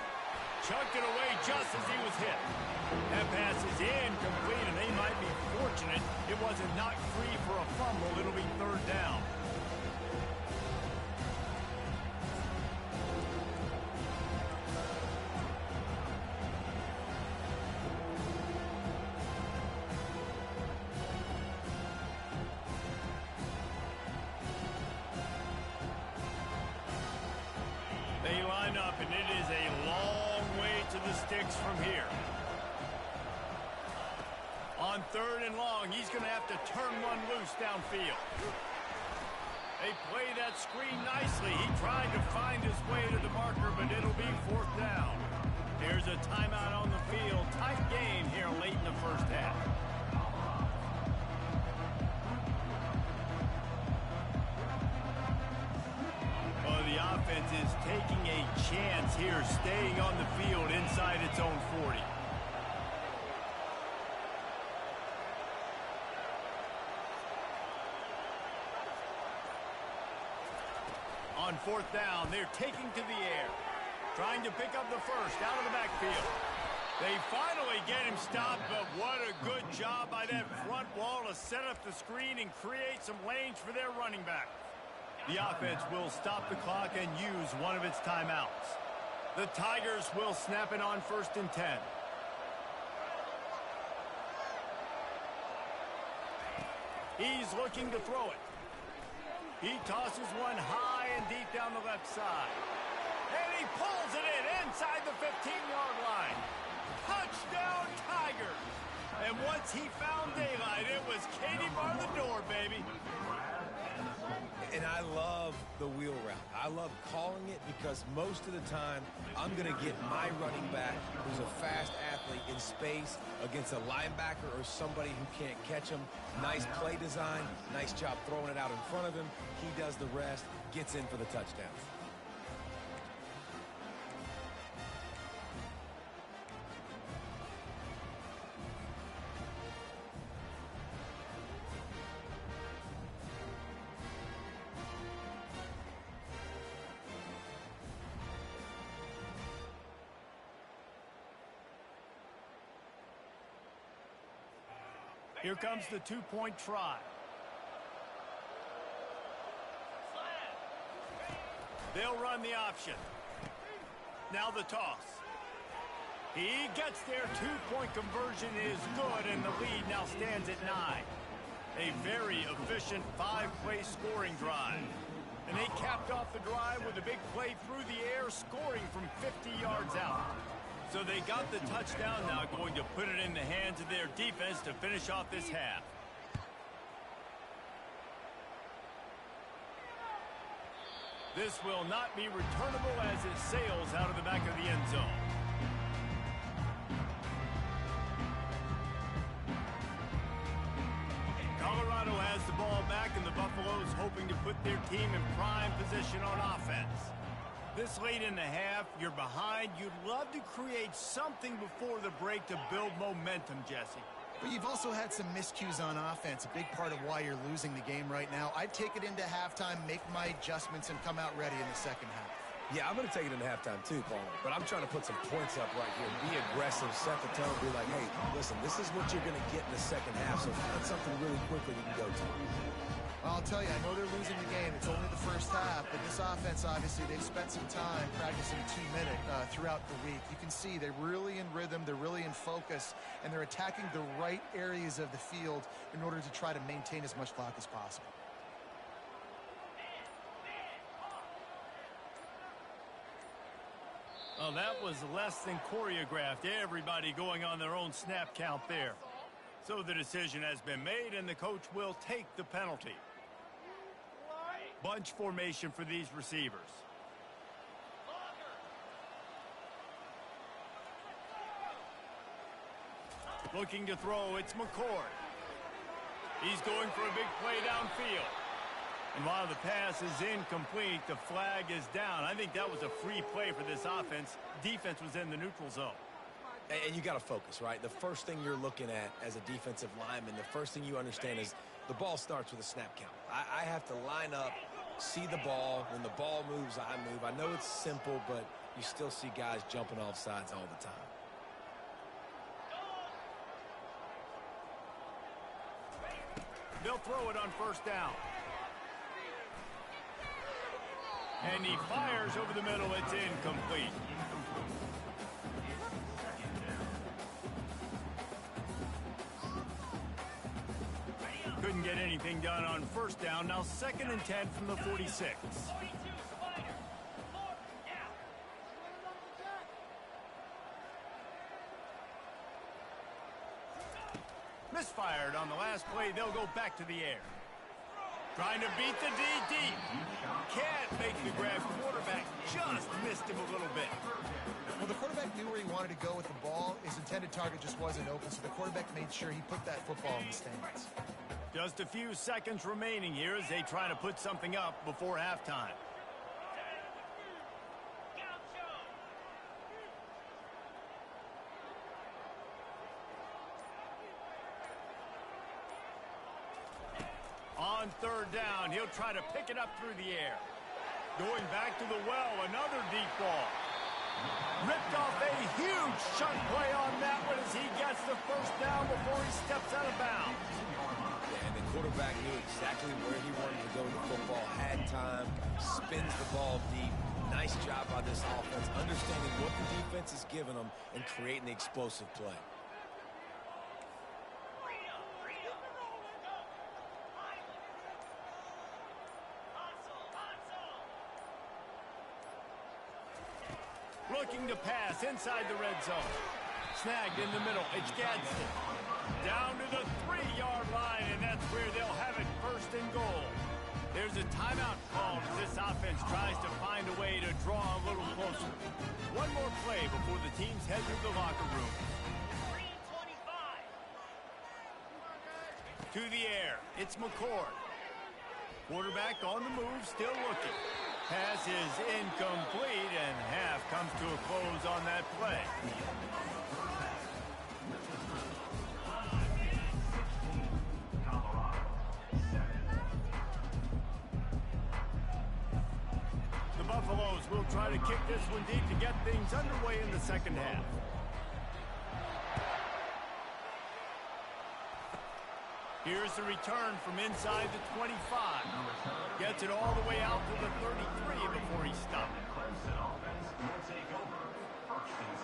Chucked it away just as he was hit. That pass is incomplete, and they might be fortunate it wasn't knocked free for a fumble. It'll be 3rd down. They line up, and it is a long way to the sticks from here. On 3rd and long, he's going to have to turn one loose downfield. They play that screen nicely. He tried to find his way to the marker, but it'll be 4th down. There's a timeout on the field. Tight game here late in the first half. Well, the offense is taking a chance here, staying on the field inside its own 40. On 4th down, they're taking to the air. Trying to pick up the first out of the backfield. They finally get him stopped, but what a good job by that front wall to set up the screen and create some lanes for their running back. The offense will stop the clock and use one of its timeouts. The Tigers will snap it on 1st and 10. He's looking to throw it. He tosses one high and deep down the left side. And he pulls it in inside the 15-yard line. Touchdown, Tigers! And once he found daylight, it was Katie bar the door, baby. And I love the wheel route. I love calling it because most of the time, I'm going to get my running back, who's a fast athlete, in space against a linebacker or somebody who can't catch him. Nice play design, nice job throwing it out in front of him. He does the rest, gets in for the touchdown. Here comes the 2-point try. They'll run the option. Now the toss. He gets there. Two-point conversion is good, and the lead now stands at 9. A very efficient 5-play scoring drive. And they capped off the drive with a big play through the air, scoring from 50 yards out. So they got the touchdown, now going to put it in the hands of their defense to finish off this half. This will not be returnable as it sails out of the back of the end zone. Colorado has the ball back, and the Buffaloes hoping to put their team in prime position on offense. This late in the half, you're behind. You'd love to create something before the break to build momentum, Jesse. But you've also had some miscues on offense, a big part of why you're losing the game right now. I'd take it into halftime, make my adjustments, and come out ready in the second half. Yeah, I'm going to take it into halftime too, Paul. But I'm trying to put some points up right here. Be aggressive, set the tone, be like, hey, listen, this is what you're going to get in the second half, so find something really quickly you can go to. I'll tell you, I know they're losing the game. It's only the first half, but this offense, obviously, they've spent some time practicing 2-minute throughout the week. You can see they're really in rhythm, they're really in focus, and they're attacking the right areas of the field in order to try to maintain as much clock as possible. Well, that was less than choreographed. Everybody going on their own snap count there. So the decision has been made, and the coach will take the penalty. Bunch formation for these receivers. Looking to throw, it's McCord. He's going for a big play downfield. And while the pass is incomplete, the flag is down. I think that was a free play for this offense. Defense was in the neutral zone. And you got to focus, right? The first thing you're looking at as a defensive lineman, the first thing you understand is the ball starts with a snap count. I have to line up, see the ball. When the ball moves, I move. I know it's simple, but you still see guys jumping off sides all the time. They'll throw it on first down. And he fires over the middle. It's incomplete. Couldn't get anything done on first down. Now 2nd and 10 from the 46. Misfired on the last play. They'll go back to the air. Trying to beat the D deep. Can't make the grab. Quarterback just missed him a little bit. Well, the quarterback knew where he wanted to go with the ball. His intended target just wasn't open, so the quarterback made sure he put that football in the stands. Just a few seconds remaining here as they try to put something up before halftime. On third down, he'll try to pick it up through the air. Going back to the well, another deep ball. Ripped off a huge chunk play on that one as he gets the first down before he steps out of bounds. Yeah, and the quarterback knew exactly where he wanted to go with the football, had time, spins the ball deep. Nice job by this offense, understanding what the defense is giving them and creating the explosive play. Looking to pass inside the red zone. Snagged in the middle. It's Gadsden. Down to the 3-yard line, and that's where they'll have it 1st and goal. There's a timeout called as this offense tries to find a way to draw a little closer. One more play before the teams head to the locker room. To the air. It's McCord. Quarterback on the move, still looking. Pass is incomplete, and half comes to a close on that play. The Buffaloes will try to kick this one deep to get things underway in the second half. Here's the return from inside the 25. Gets Gets it all the way out to the 33 before he stopped. Clemson offense will take over. First and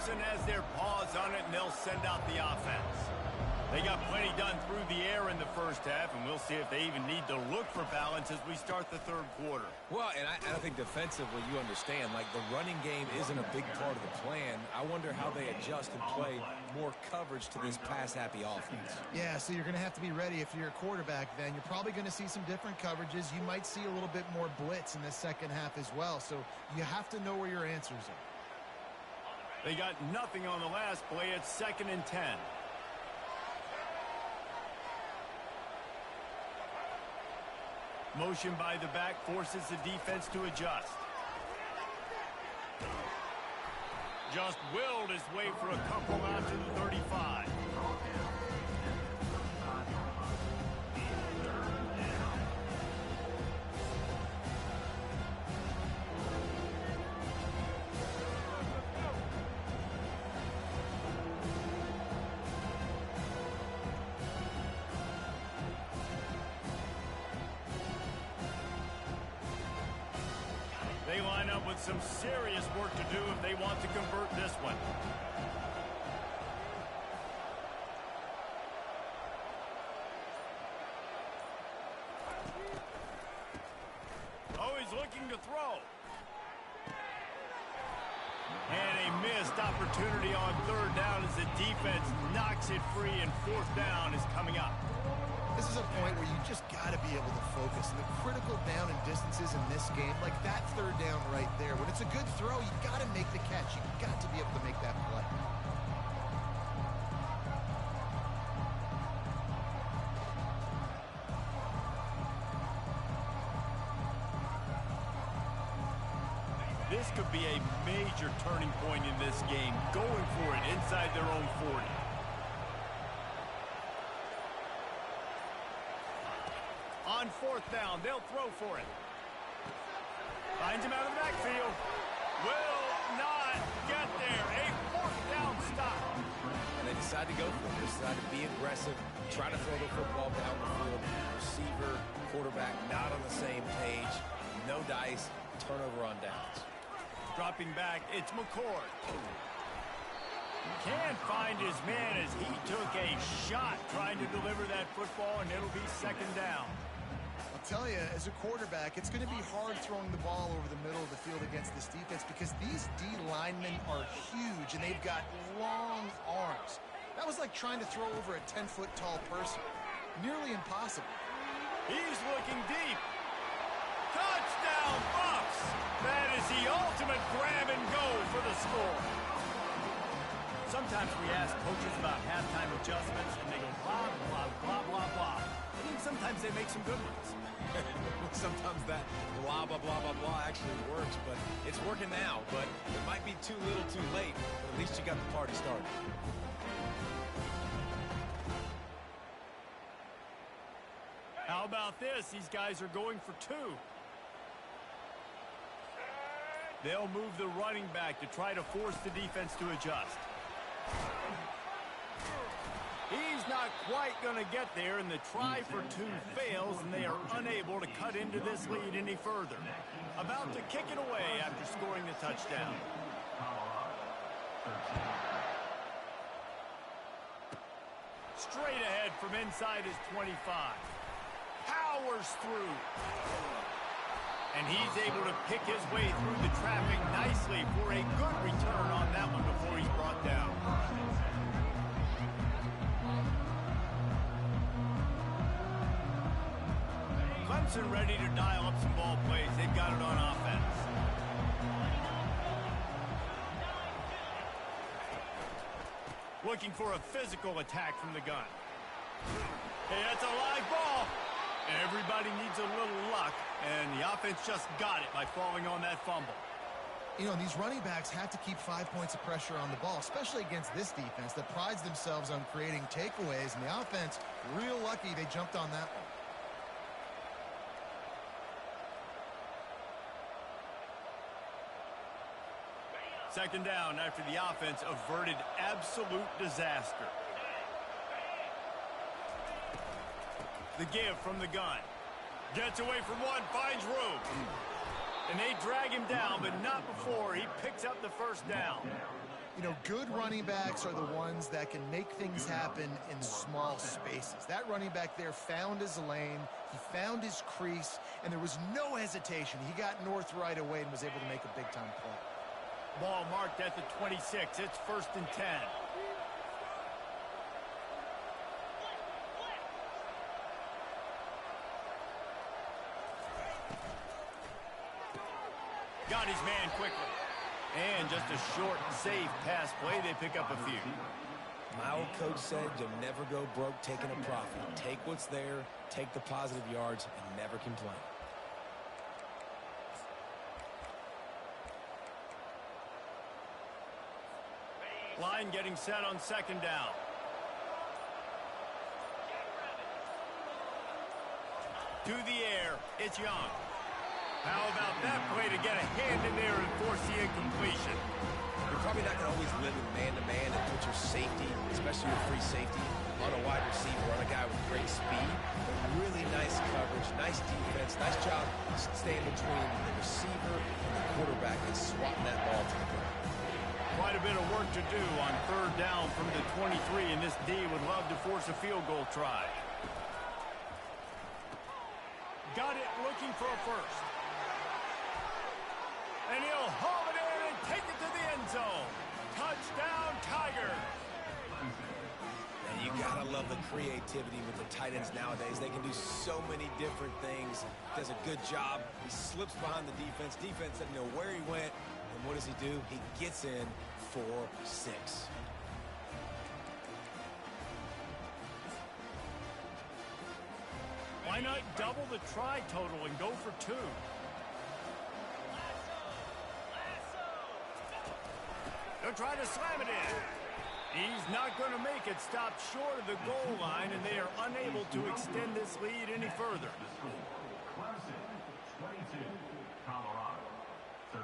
10. Clemson has their paws on it, and they'll send out the offense. They got plenty done through the air in the first half, and we'll see if they even need to look for balance as we start the third quarter. Well, and I think defensively, you understand, like the running game isn't a big part of the plan. I wonder how they adjust and play more coverage to this pass-happy offense. Yeah, so you're going to have to be ready if you're a quarterback then. You're probably going to see some different coverages. You might see a little bit more blitz in the second half as well, so you have to know where your answers are. They got nothing on the last play. It's 2nd and 10. Motion by the back forces the defense to adjust. Just willed his way for a couple out to the 35. They line up with some serious work to do if they want to convert this one. Oh, he's looking to throw. And a missed opportunity on 3rd down as the defense knocks it free, and 4th down is coming up. This is a point where you just got to be able to focus. And the critical down and distances in this game, like that 3rd down right there, when it's a good throw, you got to make the catch. You got to be able to make that play. This could be a major turning point in this game, going for it inside their own 40. On 4th down, they'll throw for it. Finds him out of the backfield. Will not get there. A 4th down stop. And they decide to go for it. They decide to be aggressive, try to throw the football down the field. Receiver, quarterback not on the same page. No dice, turnover on downs. Dropping back, it's McCord. Can't find his man as he took a shot trying to deliver that football, and it'll be 2nd down. I'll tell you, as a quarterback, it's going to be hard throwing the ball over the middle of the field against this defense because these D linemen are huge, and they've got long arms. That was like trying to throw over a 10-foot tall person. Nearly impossible. He's looking deep. Touchdown, Bucks! That is the ultimate grab and go for the score. Sometimes we ask coaches about halftime adjustments, and they go blah, blah, blah, blah, blah. I mean, sometimes they make some good ones. Sometimes that blah, blah, blah, blah, blah actually works, but it's working now. But it might be too little too late, but at least you got the party started. How about this? These guys are going for 2. They'll move the running back to try to force the defense to adjust. He's not quite going to get there, and the try for 2 fails, and they are unable to cut into this lead any further. About to kick it away after scoring the touchdown. Straight ahead from inside his 25. Powers through. And he's able to pick his way through the traffic nicely for a good return on that one before he's brought down. Clemson ready to dial up some ball plays. They've got it on offense. Looking for a physical attack from the gun. Hey, that's a live ball. Everybody needs a little luck, and the offense just got it by falling on that fumble. You know, these running backs have to keep 5 points of pressure on the ball, especially against this defense that prides themselves on creating takeaways, and the offense, real lucky they jumped on that one. Second down after the offense averted absolute disaster. The give from the gun. Gets away from one, finds room. And they drag him down, but not before he picks up the first down. You know, good running backs are the ones that can make things happen in small spaces. That running back there found his lane, he found his crease, and there was no hesitation. He got north right away and was able to make a big-time play. Ball marked at the 26. It's 1st and 10. Got his man quickly. And just a short, safe pass play. They pick up a few. My old coach said you'll never go broke taking a profit. Take what's there, take the positive yards, and never complain. Line getting set on 2nd down. To the air, it's Young. How about that play to get a hand in there and force the incompletion? You're probably not going to always live in man-to-man and put your safety, especially your free safety, on a wide receiver, on a guy with great speed. But really nice coverage, nice defense, nice job staying between the receiver and the quarterback and swatting that ball to the ground. Quite a bit of work to do on 3rd down from the 23, and this D would love to force a field goal try. Got it looking for a first. And he'll haul it in and take it to the end zone. Touchdown, Tiger. And you gotta love the creativity with the tight ends nowadays. They can do so many different things. Does a good job. He slips behind the defense. Defense doesn't know where he went. And what does he do? He gets in for 6. Why not double the try total and go for 2? They'll try to slam it in. He's not going to make it. Stop short of the goal line, and they are unable to extend this lead any further. Clemson, 22. Colorado, 13.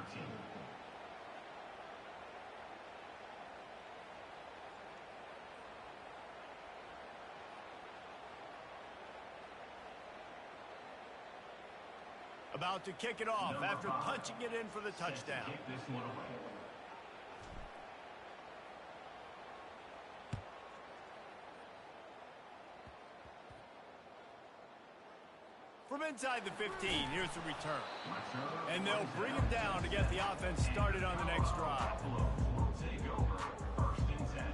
About to kick it off after punching it in for the touchdown. Kick this one away. From inside the 15, here's the return. And they'll bring him down to get the offense started on the next drive. Buffalo will take over 1st and 10.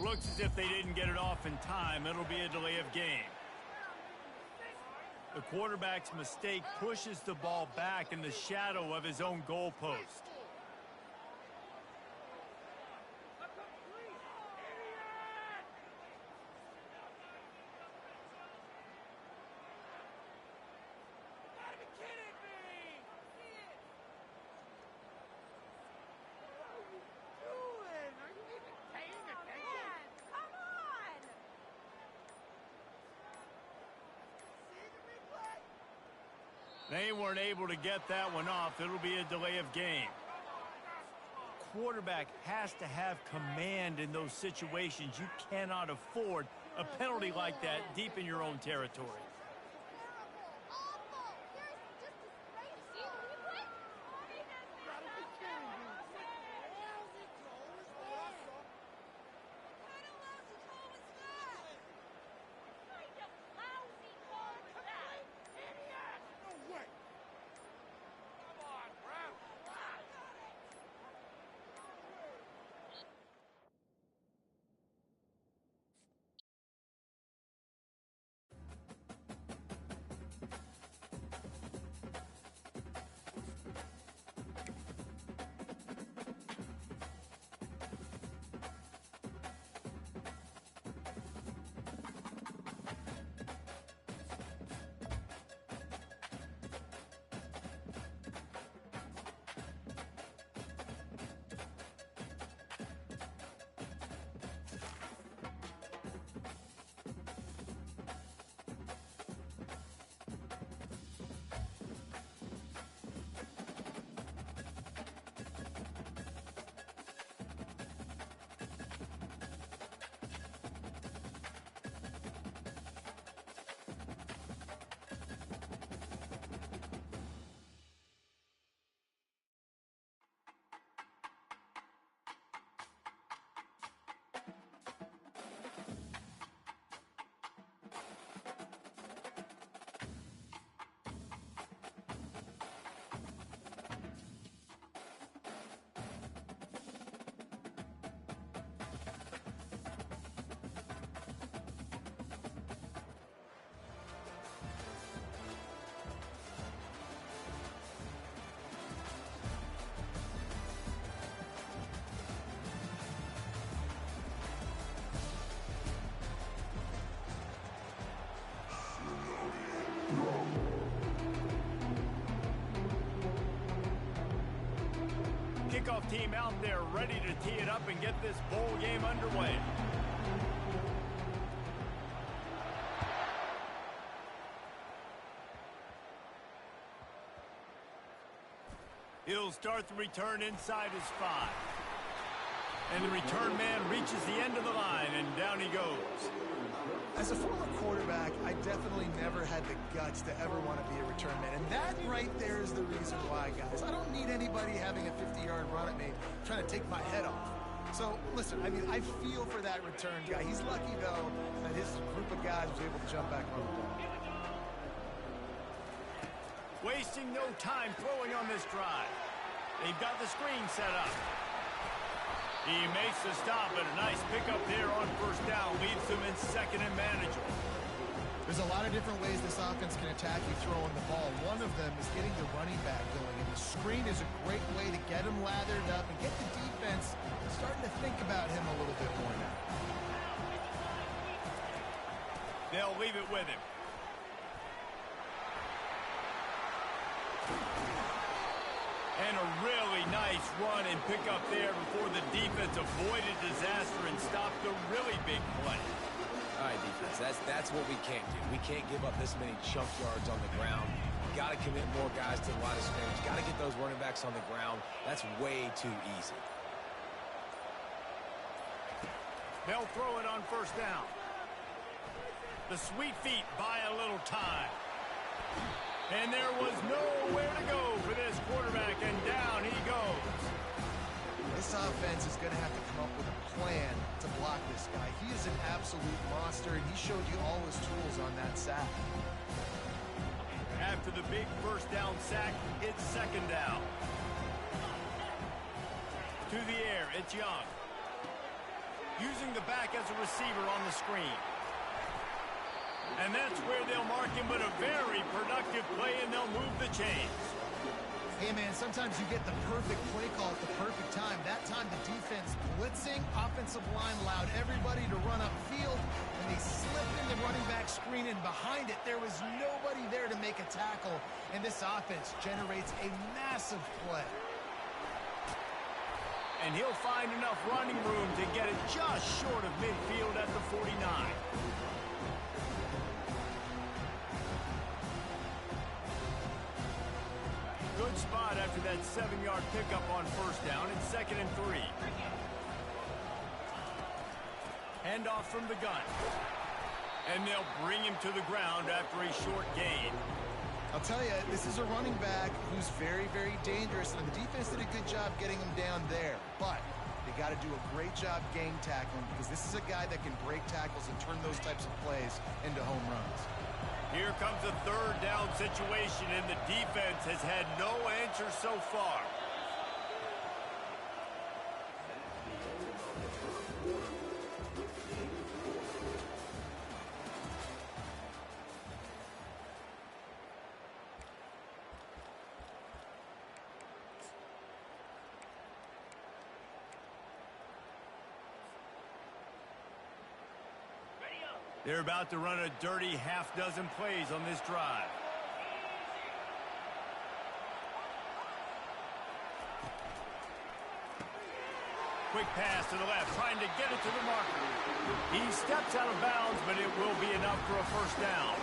Looks as if they didn't get it off in time. It'll be a delay of game. The quarterback's mistake pushes the ball back in the shadow of his own goalpost. They weren't able to get that one off. It'll be a delay of game. Quarterback has to have command in those situations. You cannot afford a penalty like that deep in your own territory. kickoff team out there ready to tee it up and get this bowl game underway. He'll start the return inside his 5. And the return man reaches the end of the line, and down he goes. As a former quarterback, I definitely never had the guts to ever want to be a return man. And that right there is the reason why, guys. I don't need anybody having a 50-yard run at me trying to take my head off. So, listen, I mean, I feel for that return guy. He's lucky, though, that his group of guys was able to jump back on the ball. Wasting no time throwing on this drive. They've got the screen set up. He makes the stop, but a nice pickup there on first down leaves him in second and manageable. There's a lot of different ways this offense can attack you throwing the ball. One of them is getting the running back going, and the screen is a great way to get him lathered up and get the defense starting to think about him a little bit more now. They'll leave it with him. And a really nice run and pick up there before the defense avoided disaster and stopped the really big play. All right, defense, that's what we can't do. We can't give up this many chunk yards on the ground. Got to commit more guys to the line of scrimmage. Got to get those running backs on the ground. That's way too easy. They'll throw it on first down. The sweet feet buy a little time. And there was nowhere to go for this quarterback, and down he goes. This offense is going to have to come up with a plan to block this guy. He is an absolute monster, and he showed you all his tools on that sack. After the big first down sack, it's second down. To the air, it's Young. Using the back as a receiver on the screen. And that's where they'll mark him, but a very productive play, and they'll move the chains. Hey, man, sometimes you get the perfect play call at the perfect time. That time the defense blitzing, offensive line allowed everybody to run upfield, and they slipped in the running back screen, and behind it there was nobody there to make a tackle, and this offense generates a massive play. And he'll find enough running room to get it just short of midfield at the 49. Good spot after that 7-yard pickup on first down. It's second and 3. Handoff from the gun. And they'll bring him to the ground after a short gain. I'll tell you, this is a running back who's very, very dangerous, and the defense did a good job getting him down there. But they got to do a great job gang tackling, because this is a guy that can break tackles and turn those types of plays into home runs. Here comes a third down situation, and the defense has had no answer so far. They're about to run a dirty half-dozen plays on this drive. Quick pass to the left, trying to get it to the marker. He steps out of bounds, but it will be enough for a first down.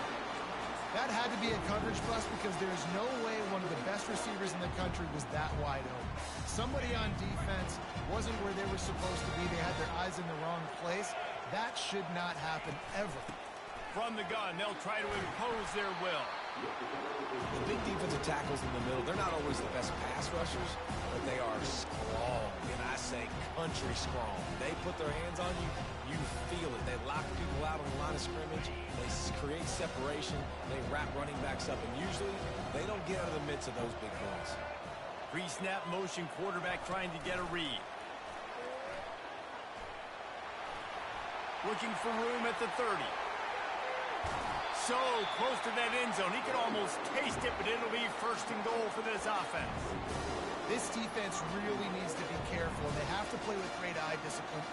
That had to be a coverage bust, because there's no way one of the best receivers in the country was that wide open. Somebody on defense wasn't where they were supposed to be. They had their eyes in the wrong place. That should not happen ever. From the gun, they'll try to impose their will. The big defensive tackles in the middle, they're not always the best pass rushers, but they are strong, and I say country strong. They put their hands on you, you feel it. They lock people out on the line of scrimmage. They create separation. They wrap running backs up, and usually they don't get out of the midst of those big boys. Pre-snap motion quarterback trying to get a read. Looking for room at the 30. So close to that end zone. He could almost taste it, but it'll be first and goal for this offense. This defense really needs to be careful, and they have to play with great eye discipline.